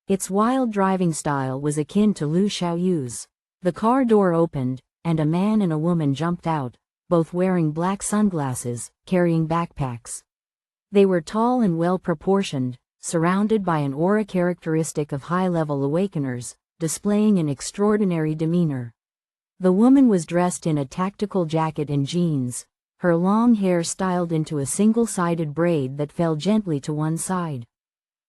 Its wild driving style was akin to Lu Xiaoyu's. The car door opened, and a man and a woman jumped out, both wearing black sunglasses, carrying backpacks. They were tall and well-proportioned, surrounded by an aura characteristic of high-level awakeners, displaying an extraordinary demeanor. The woman was dressed in a tactical jacket and jeans, her long hair styled into a single-sided braid that fell gently to one side.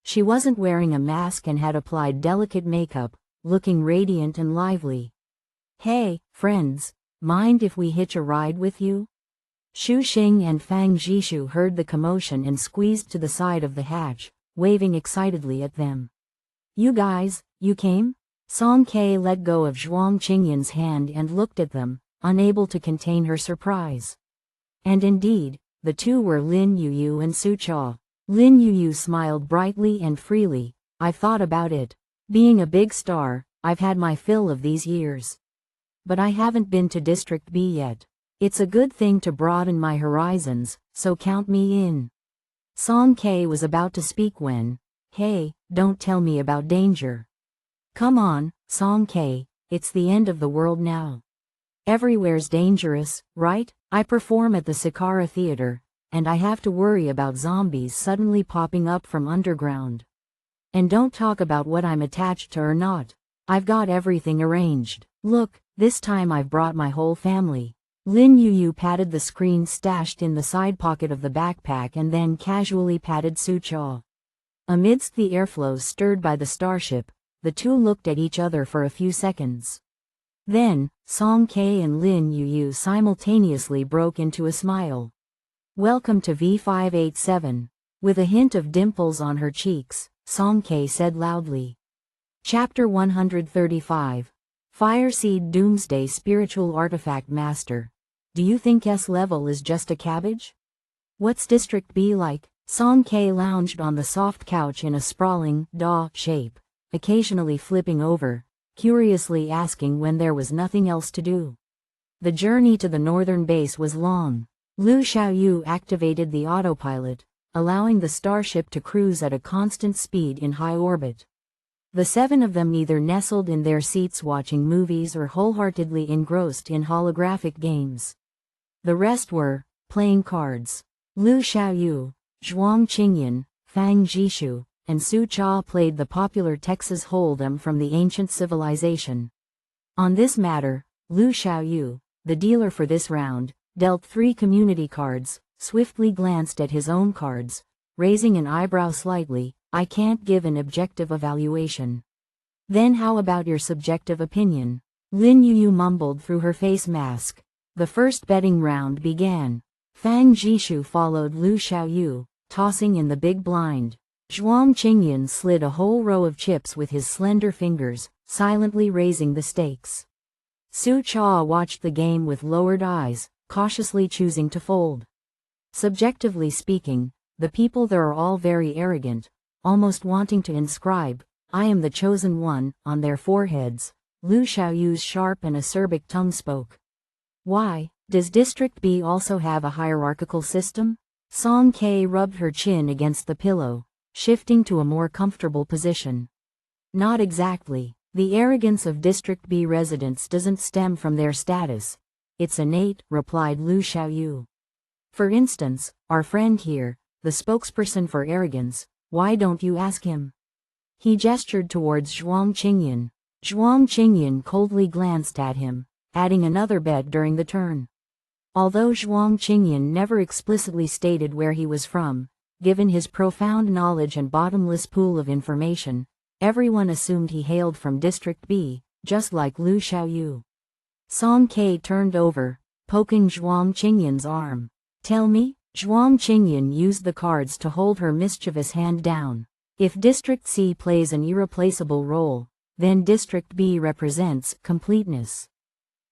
She wasn't wearing a mask and had applied delicate makeup, looking radiant and lively. Hey, friends, mind if we hitch a ride with you? Xu Xing and Fang Jishu heard the commotion and squeezed to the side of the hatch, waving excitedly at them. You guys, you came? Song Ke let go of Zhuang Qingyan's hand and looked at them, unable to contain her surprise. And indeed, the two were Lin Yuyu and Su Cha. Lin Yuyu smiled brightly and freely. I've thought about it. Being a big star, I've had my fill of these years. But I haven't been to District B yet. It's a good thing to broaden my horizons, so count me in. Song K was about to speak when, hey, don't tell me about danger. Come on, Song K, it's the end of the world now. Everywhere's dangerous, right? I perform at the Sakara Theater, and I have to worry about zombies suddenly popping up from underground. And don't talk about what I'm attached to or not. I've got everything arranged. Look, this time I've brought my whole family. Lin Yu patted the screen stashed in the side pocket of the backpack and then casually patted Su Cha. Amidst the airflow stirred by the starship, the two looked at each other for a few seconds. Then, Song K and Lin Yu simultaneously broke into a smile. Welcome to V587. With a hint of dimples on her cheeks, Song K said loudly. Chapter 135. Fireseed Doomsday Spiritual Artifact Master. Do you think S level is just a cabbage? What's District B like? Song K lounged on the soft couch in a sprawling, shape, occasionally flipping over, curiously asking when there was nothing else to do. The journey to the northern base was long. Lu Xiaoyu activated the autopilot, allowing the starship to cruise at a constant speed in high orbit. The seven of them either nestled in their seats watching movies or wholeheartedly engrossed in holographic games. The rest were playing cards. Lu Xiaoyu, Zhuang Qingyan, Fang Jishu, and Su Cha played the popular Texas Hold'em from the ancient civilization. On this matter, Lu Xiaoyu, the dealer for this round, dealt 3 community cards, swiftly glanced at his own cards, raising an eyebrow slightly. I can't give an objective evaluation. Then how about your subjective opinion? Lin Yu mumbled through her face mask. The first betting round began. Fang Jishu followed Lu Xiaoyu, tossing in the big blind. Zhuang Qingyan slid a whole row of chips with his slender fingers, silently raising the stakes. Su Cha watched the game with lowered eyes, cautiously choosing to fold. Subjectively speaking, the people there are all very arrogant, almost wanting to inscribe, I am the chosen one, on their foreheads. Lu Xiaoyu's sharp and acerbic tongue spoke. Why, does District B also have a hierarchical system? Song K rubbed her chin against the pillow, shifting to a more comfortable position. Not exactly. The arrogance of District B residents doesn't stem from their status. It's innate, replied Lu Xiaoyu. For instance, our friend here, the spokesperson for arrogance, why don't you ask him? He gestured towards Zhuang Qingyan. Zhuang Qingyan coldly glanced at him, adding another bet during the turn. Although Zhuang Qingyan never explicitly stated where he was from, given his profound knowledge and bottomless pool of information, everyone assumed he hailed from District B, just like Lu Xiaoyu. Song K turned over, poking Zhuang Qingyan's arm. Tell me? Zhuang Qingyan used the cards to hold her mischievous hand down. If District C plays an irreplaceable role, then District B represents completeness.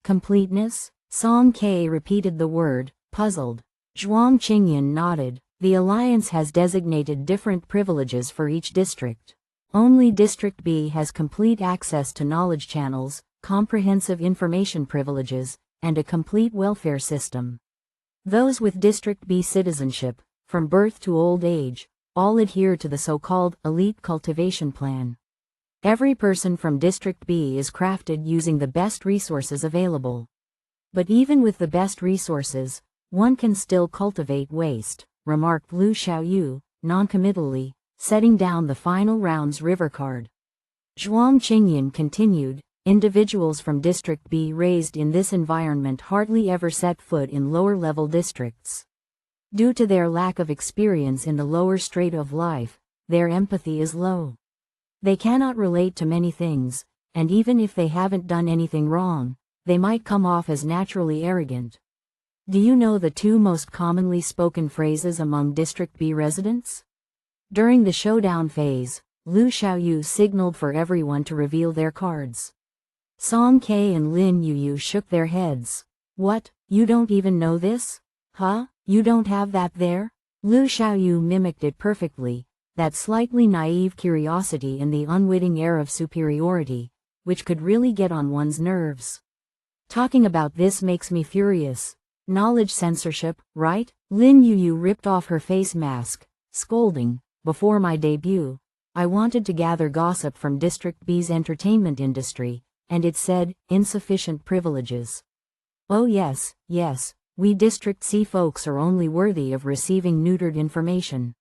Completeness? Song K repeated the word, puzzled. Zhuang Qingyan nodded. The Alliance has designated different privileges for each district. Only District B has complete access to knowledge channels, comprehensive information privileges, and a complete welfare system. Those with District B citizenship, from birth to old age, all adhere to the so-called elite cultivation plan. Every person from District B is crafted using the best resources available. But even with the best resources, one can still cultivate waste, remarked Lu Xiaoyu, noncommittally, setting down the final round's river card. Zhuang Qingyan continued, individuals from District B raised in this environment hardly ever set foot in lower-level districts. Due to their lack of experience in the lower strata of life, their empathy is low. They cannot relate to many things, and even if they haven't done anything wrong, they might come off as naturally arrogant. Do you know the 2 most commonly spoken phrases among District B residents? During the showdown phase, Lu Xiaoyu signaled for everyone to reveal their cards. Song K and Lin Yu shook their heads. What, you don't even know this? Huh? You don't have that there? Lu Xiaoyu mimicked it perfectly, that slightly naive curiosity and the unwitting air of superiority, which could really get on one's nerves. Talking about this makes me furious. Knowledge censorship, right? Lin Yu ripped off her face mask, scolding, before my debut, I wanted to gather gossip from District B's entertainment industry, and it said, insufficient privileges. Oh yes, we District C folks are only worthy of receiving neutered information.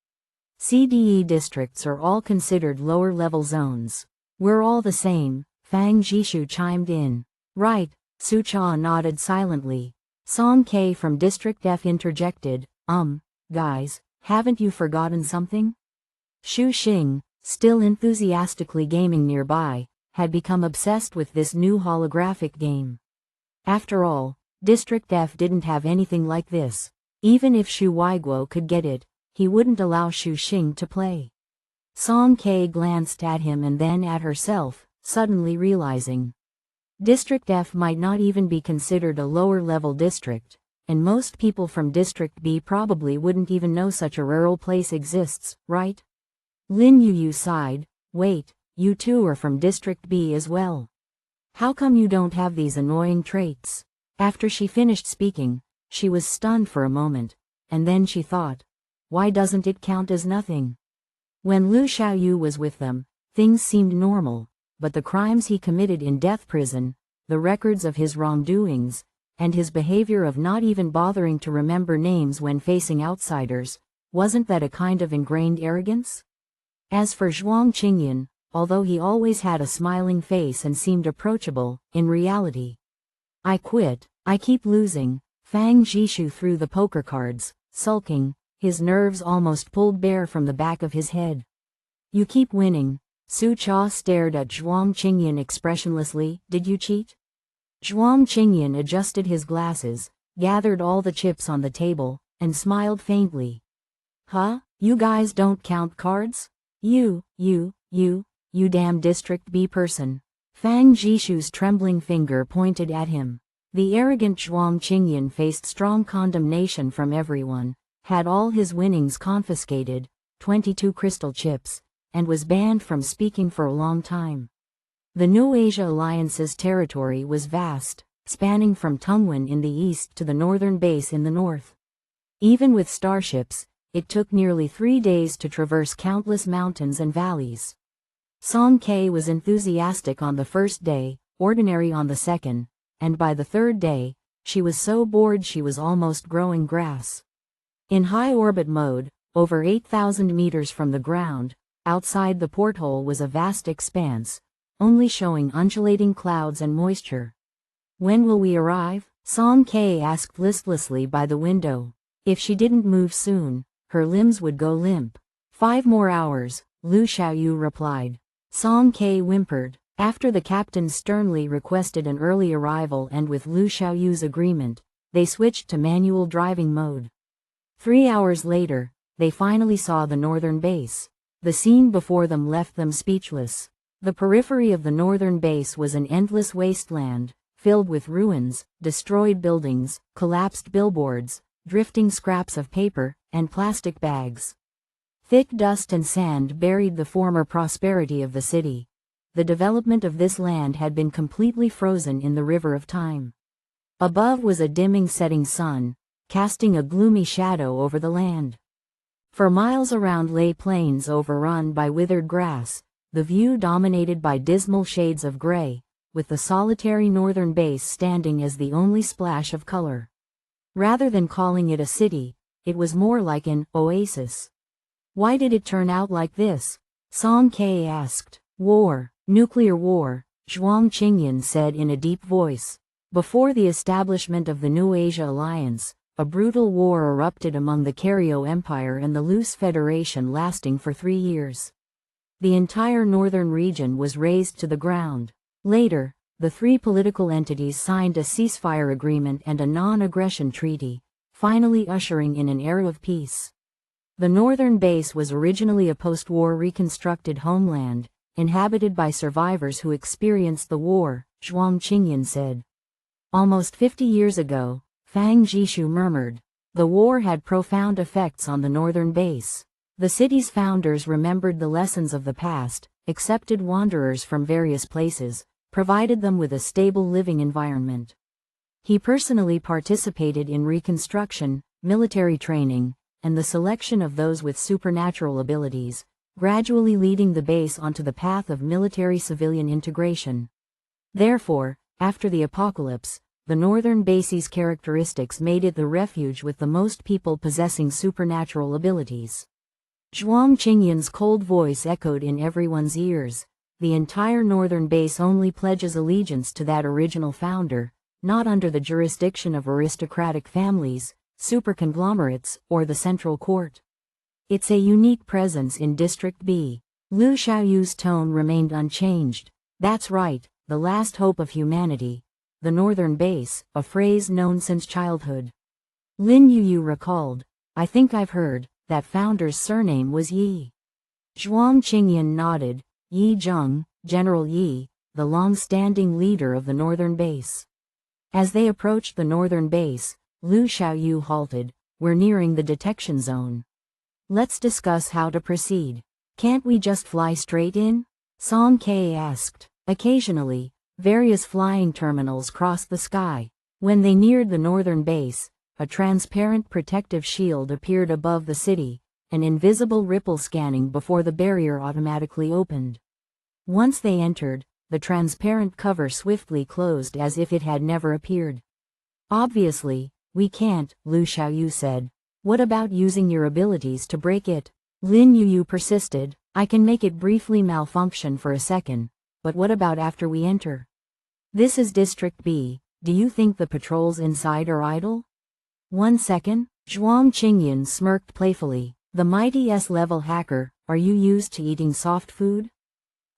CDE districts are all considered lower-level zones. We're all the same, Fang Jishu chimed in. Right, Su Cha nodded silently. Song K from District F interjected, guys, haven't you forgotten something? Xu Xing, still enthusiastically gaming nearby, had become obsessed with this new holographic game. After all, District F didn't have anything like this. Even if Xu Weiguo could get it, he wouldn't allow Xu Xing to play. Song K glanced at him and then at herself, suddenly realizing. District F might not even be considered a lower-level district, and most people from District B probably wouldn't even know such a rural place exists, right? Lin Yu sighed, wait, you two are from District B as well. How come you don't have these annoying traits? After she finished speaking, she was stunned for a moment, and then she thought, why doesn't it count as nothing? When Lu Xiaoyu was with them, things seemed normal, but the crimes he committed in death prison, the records of his wrongdoings, and his behavior of not even bothering to remember names when facing outsiders, wasn't that a kind of ingrained arrogance? As for Zhuang Qingyan, although he always had a smiling face and seemed approachable, in reality, I quit, I keep losing. Fang Jishu threw the poker cards, sulking, his nerves almost pulled bare from the back of his head. You keep winning. Su Cha stared at Zhuang Qingyan expressionlessly. Did you cheat? Zhuang Qingyan adjusted his glasses, gathered all the chips on the table, and smiled faintly. Huh? You guys don't count cards? You damn District B person. Fang Jishu's trembling finger pointed at him. The arrogant Zhuang Qingyan faced strong condemnation from everyone, had all his winnings confiscated, 22 crystal chips, and was banned from speaking for a long time. The New Asia Alliance's territory was vast, spanning from Tungwan in the east to the northern base in the north. Even with starships, it took nearly 3 days to traverse countless mountains and valleys. Song K was enthusiastic on the first day, ordinary on the second, and by the third day, she was so bored she was almost growing grass. In high orbit mode, over 8,000 meters from the ground, outside the porthole was a vast expanse, only showing undulating clouds and moisture. When will we arrive? Song K asked listlessly by the window. If she didn't move soon, her limbs would go limp. 5 more hours, Lu Xiaoyu replied. Song K whimpered. After the captain sternly requested an early arrival and with Lu Xiaoyu's agreement, they switched to manual driving mode. 3 hours later, they finally saw the northern base. The scene before them left them speechless. The periphery of the northern base was an endless wasteland, filled with ruins, destroyed buildings, collapsed billboards, drifting scraps of paper, and plastic bags. Thick dust and sand buried the former prosperity of the city. The development of this land had been completely frozen in the river of time. Above was a dimming setting sun, casting a gloomy shadow over the land. For miles around lay plains overrun by withered grass, the view dominated by dismal shades of gray, with the solitary northern base standing as the only splash of color. Rather than calling it a city, it was more like an oasis. Why did it turn out like this? Song K asked. War, nuclear war, Zhuang Qingyan said in a deep voice. Before the establishment of the New Asia Alliance, a brutal war erupted among the Cario Empire and the Loose Federation lasting for 3 years. The entire northern region was razed to the ground. Later, the 3 political entities signed a ceasefire agreement and a non-aggression treaty, finally ushering in an era of peace. The northern base was originally a post-war reconstructed homeland, inhabited by survivors who experienced the war, Zhuang Qingyan said. Almost 50 years ago, Fang Jishu murmured, the war had profound effects on the northern base. The city's founders remembered the lessons of the past, accepted wanderers from various places, provided them with a stable living environment. He personally participated in reconstruction, military training, and the selection of those with supernatural abilities, gradually leading the base onto the path of military-civilian integration. Therefore, after the apocalypse, the northern base's characteristics made it the refuge with the most people possessing supernatural abilities. Zhuang Qingyan's cold voice echoed in everyone's ears. The entire northern base only pledges allegiance to that original founder, not under the jurisdiction of aristocratic families, superconglomerates, or the central court. It's a unique presence in District B. Lu Xiaoyu's tone remained unchanged. That's right, the last hope of humanity. The northern base, a phrase known since childhood. Lin Yuyu recalled, I think I've heard, that founder's surname was Yi. Zhuang Qingyan nodded, Yi Zheng, General Yi, the long-standing leader of the northern base. As they approached the northern base, Lu Xiaoyu halted, we're nearing the detection zone. Let's discuss how to proceed. Can't we just fly straight in? Song Ke asked. Occasionally, various flying terminals crossed the sky. When they neared the northern base, a transparent protective shield appeared above the city, an invisible ripple scanning before the barrier automatically opened. Once they entered, the transparent cover swiftly closed as if it had never appeared. Obviously, we can't, Lu Xiaoyu said. What about using your abilities to break it? Lin Yuyu persisted, I can make it briefly malfunction for a second, but what about after we enter? This is District B, do you think the patrols inside are idle? 1 second, Zhuang Qingyan smirked playfully. The mighty S-level hacker, are you used to eating soft food?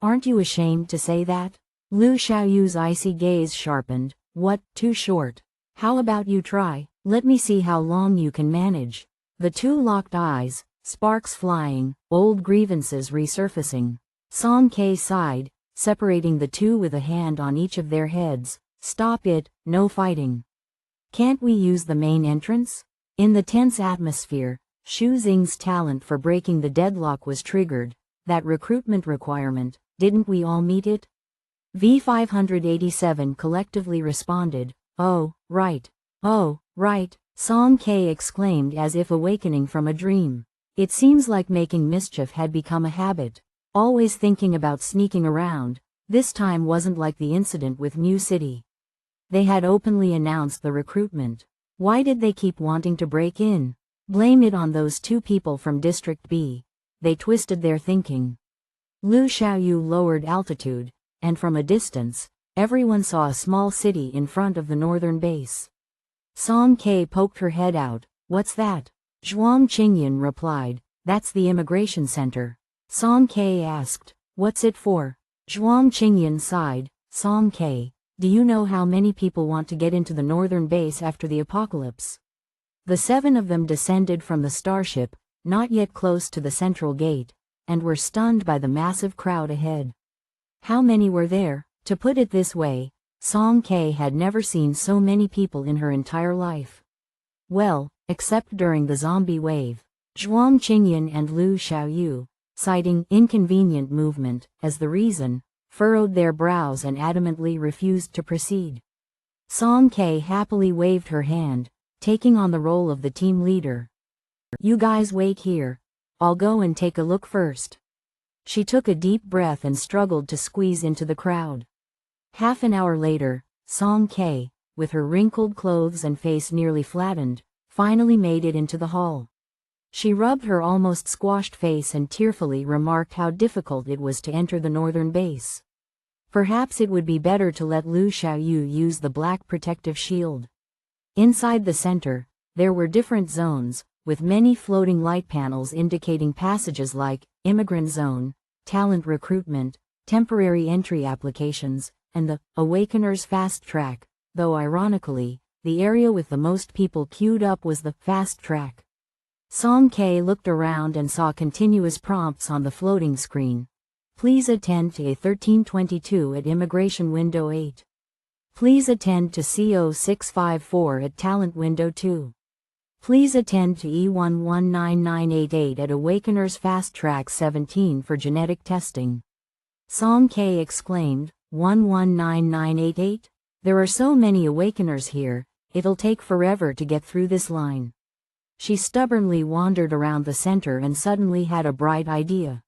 Aren't you ashamed to say that? Lu Xiaoyu's icy gaze sharpened. What, too short? How about you try? Let me see how long you can manage. The two locked eyes, sparks flying, old grievances resurfacing. Song Ke sighed, separating the two with a hand on each of their heads. Stop it, no fighting. Can't we use the main entrance? In the tense atmosphere, Xu Xing's talent for breaking the deadlock was triggered. That recruitment requirement, didn't we all meet it? V587 collectively responded, oh, right. Oh, right, Song Ke exclaimed as if awakening from a dream. It seems like making mischief had become a habit. Always thinking about sneaking around. This time wasn't like the incident with Mu City. They had openly announced the recruitment. Why did they keep wanting to break in? Blame it on those two people from District B. They twisted their thinking. Lu Xiaoyu lowered altitude, and from a distance, everyone saw a small city in front of the northern base. Song Ke poked her head out. What's that? Zhuang Qingyan replied, that's the immigration center. Song Ke asked, what's it for? Zhuang Qingyan sighed, Song Ke, do you know how many people want to get into the northern base after the apocalypse? The 7 of them descended from the starship, not yet close to the central gate, and were stunned by the massive crowd ahead. How many were there? To put it this way, Song Ke had never seen so many people in her entire life. Well, except during the zombie wave. Zhuang Qingyan and Lu Xiaoyu, citing inconvenient movement as the reason, furrowed their brows and adamantly refused to proceed. Song Ke happily waved her hand, taking on the role of the team leader. You guys wait here. I'll go and take a look first. She took a deep breath and struggled to squeeze into the crowd. Half an hour later, Song Ke, with her wrinkled clothes and face nearly flattened, finally made it into the hall. She rubbed her almost squashed face and tearfully remarked how difficult it was to enter the northern base. Perhaps it would be better to let Lu Xiaoyu use the black protective shield. Inside the center, there were different zones, with many floating light panels indicating passages like Immigrant Zone, Talent Recruitment, Temporary Entry Applications, and the Awakener's Fast Track, though ironically, the area with the most people queued up was the Fast Track. Song Ke looked around and saw continuous prompts on the floating screen. Please attend to A1322 at Immigration Window 8. Please attend to CO654 at Talent Window 2. Please attend to E119988 at Awakeners Fast Track 17 for genetic testing. Psalm K exclaimed, 119988? There are so many Awakeners here, it'll take forever to get through this line. She stubbornly wandered around the center and suddenly had a bright idea.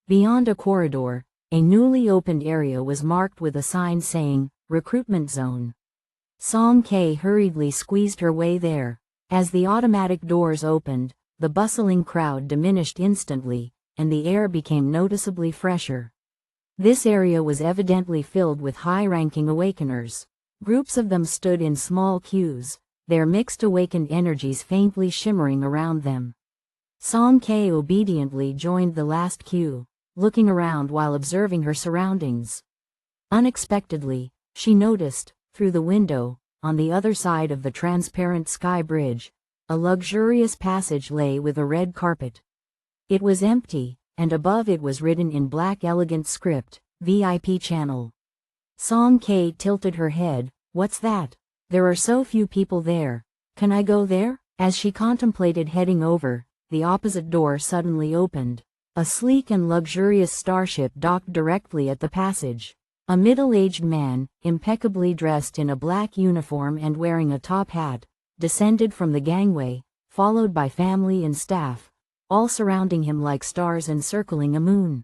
Beyond a corridor, a newly opened area was marked with a sign saying, Recruitment Zone. Psalm K hurriedly squeezed her way there. As the automatic doors opened, the bustling crowd diminished instantly, and the air became noticeably fresher. This area was evidently filled with high-ranking Awakeners. Groups of them stood in small queues, their mixed awakened energies faintly shimmering around them. Psalm K obediently joined the last queue, looking around while observing her surroundings. Unexpectedly, she noticed, through the window, on the other side of the transparent sky bridge, a luxurious passage lay with a red carpet. It was empty, and above it was written in black elegant script, VIP Channel. Psalm K tilted her head. What's that? There are so few people there. Can I go there? As she contemplated heading over, the opposite door suddenly opened. A sleek and luxurious starship docked directly at the passage. A middle-aged man, impeccably dressed in a black uniform and wearing a top hat, descended from the gangway, followed by family and staff, all surrounding him like stars encircling a moon.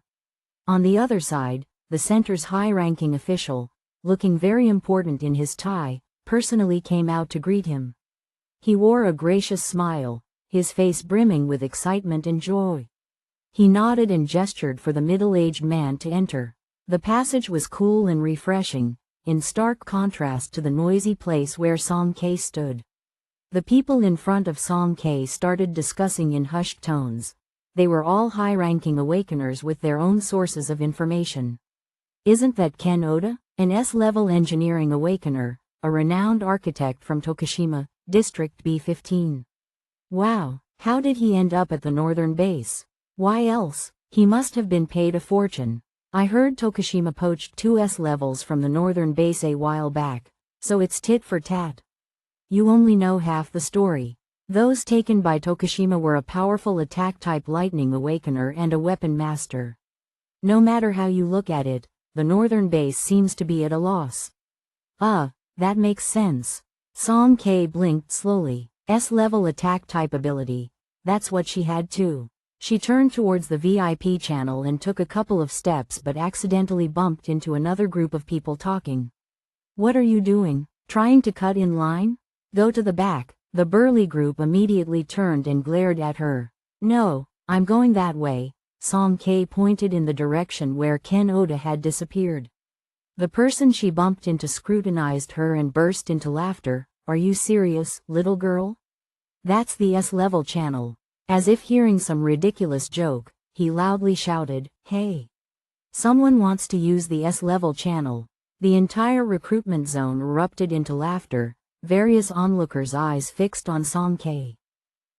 On the other side, the center's high-ranking official, looking very important in his tie, personally came out to greet him. He wore a gracious smile, his face brimming with excitement and joy. He nodded and gestured for the middle-aged man to enter. The passage was cool and refreshing, in stark contrast to the noisy place where Psalm K stood. The people in front of Psalm K started discussing in hushed tones. They were all high-ranking Awakeners with their own sources of information. Isn't that Ken Oda, an S-level engineering Awakener, a renowned architect from Tokushima, District B15? Wow, how did he end up at the northern base? Why else? He must have been paid a fortune. I heard Tokushima poached 2 S-levels from the northern base a while back, so it's tit for tat. You only know half the story. Those taken by Tokushima were a powerful attack-type lightning Awakener and a weapon master. No matter how you look at it, the northern base seems to be at a loss. That makes sense. Psalm K blinked slowly. S-level attack-type ability. That's what she had too. She turned towards the VIP channel and took a couple of steps but accidentally bumped into another group of people talking. What are you doing? Trying to cut in line? Go to the back. The burly group immediately turned and glared at her. No, I'm going that way. Psalm K pointed in the direction where Ken Oda had disappeared. The person she bumped into scrutinized her and burst into laughter. Are you serious, little girl? That's the S-level channel. As if hearing some ridiculous joke, he loudly shouted, Hey! Someone wants to use the S-level channel. The entire recruitment zone erupted into laughter, various onlookers' eyes fixed on Psalm K.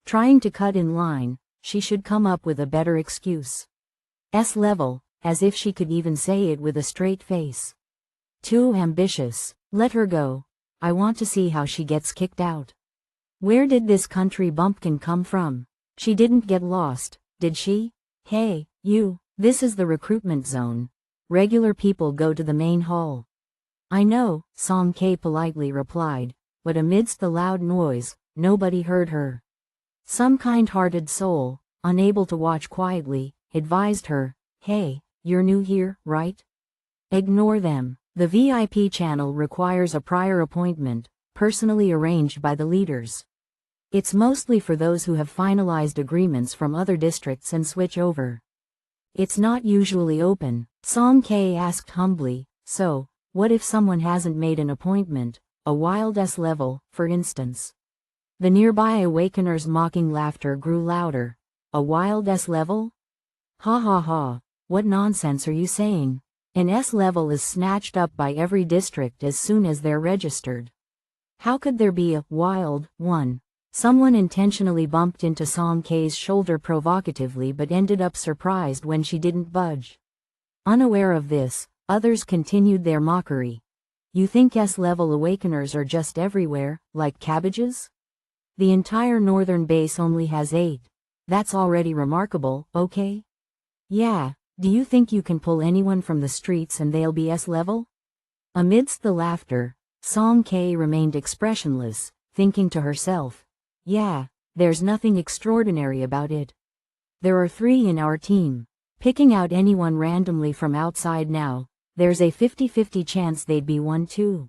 Trying to cut in line, she should come up with a better excuse. S-level, as if she could even say it with a straight face. Too ambitious. Let her go. I want to see how she gets kicked out. Where did this country bumpkin come from? She didn't get lost, did she? Hey, you, this is the recruitment zone. Regular people go to the main hall. I know, Psalm K politely replied, but amidst the loud noise, nobody heard her. Some kind-hearted soul, unable to watch quietly, advised her, Hey, you're new here, right? Ignore them. The VIP channel requires a prior appointment, personally arranged by the leaders. It's mostly for those who have finalized agreements from other districts and switch over. It's not usually open. Psalm K asked humbly, so, what if someone hasn't made an appointment, a wild S-level, for instance? The nearby Awakener's mocking laughter grew louder. A wild S-level? Ha ha ha, what nonsense are you saying? An S-level is snatched up by every district as soon as they're registered. How could there be a wild one? Someone intentionally bumped into Psalm K's shoulder provocatively but ended up surprised when she didn't budge. Unaware of this, others continued their mockery. You think S-level Awakeners are just everywhere, like cabbages? The entire northern base only has 8. That's already remarkable, okay? Yeah, do you think you can pull anyone from the streets and they'll be S-level? Amidst the laughter, Song K remained expressionless, thinking to herself, yeah, there's nothing extraordinary about it. There are 3 in our team. Picking out anyone randomly from outside now, there's a 50-50 chance they'd be 1 too.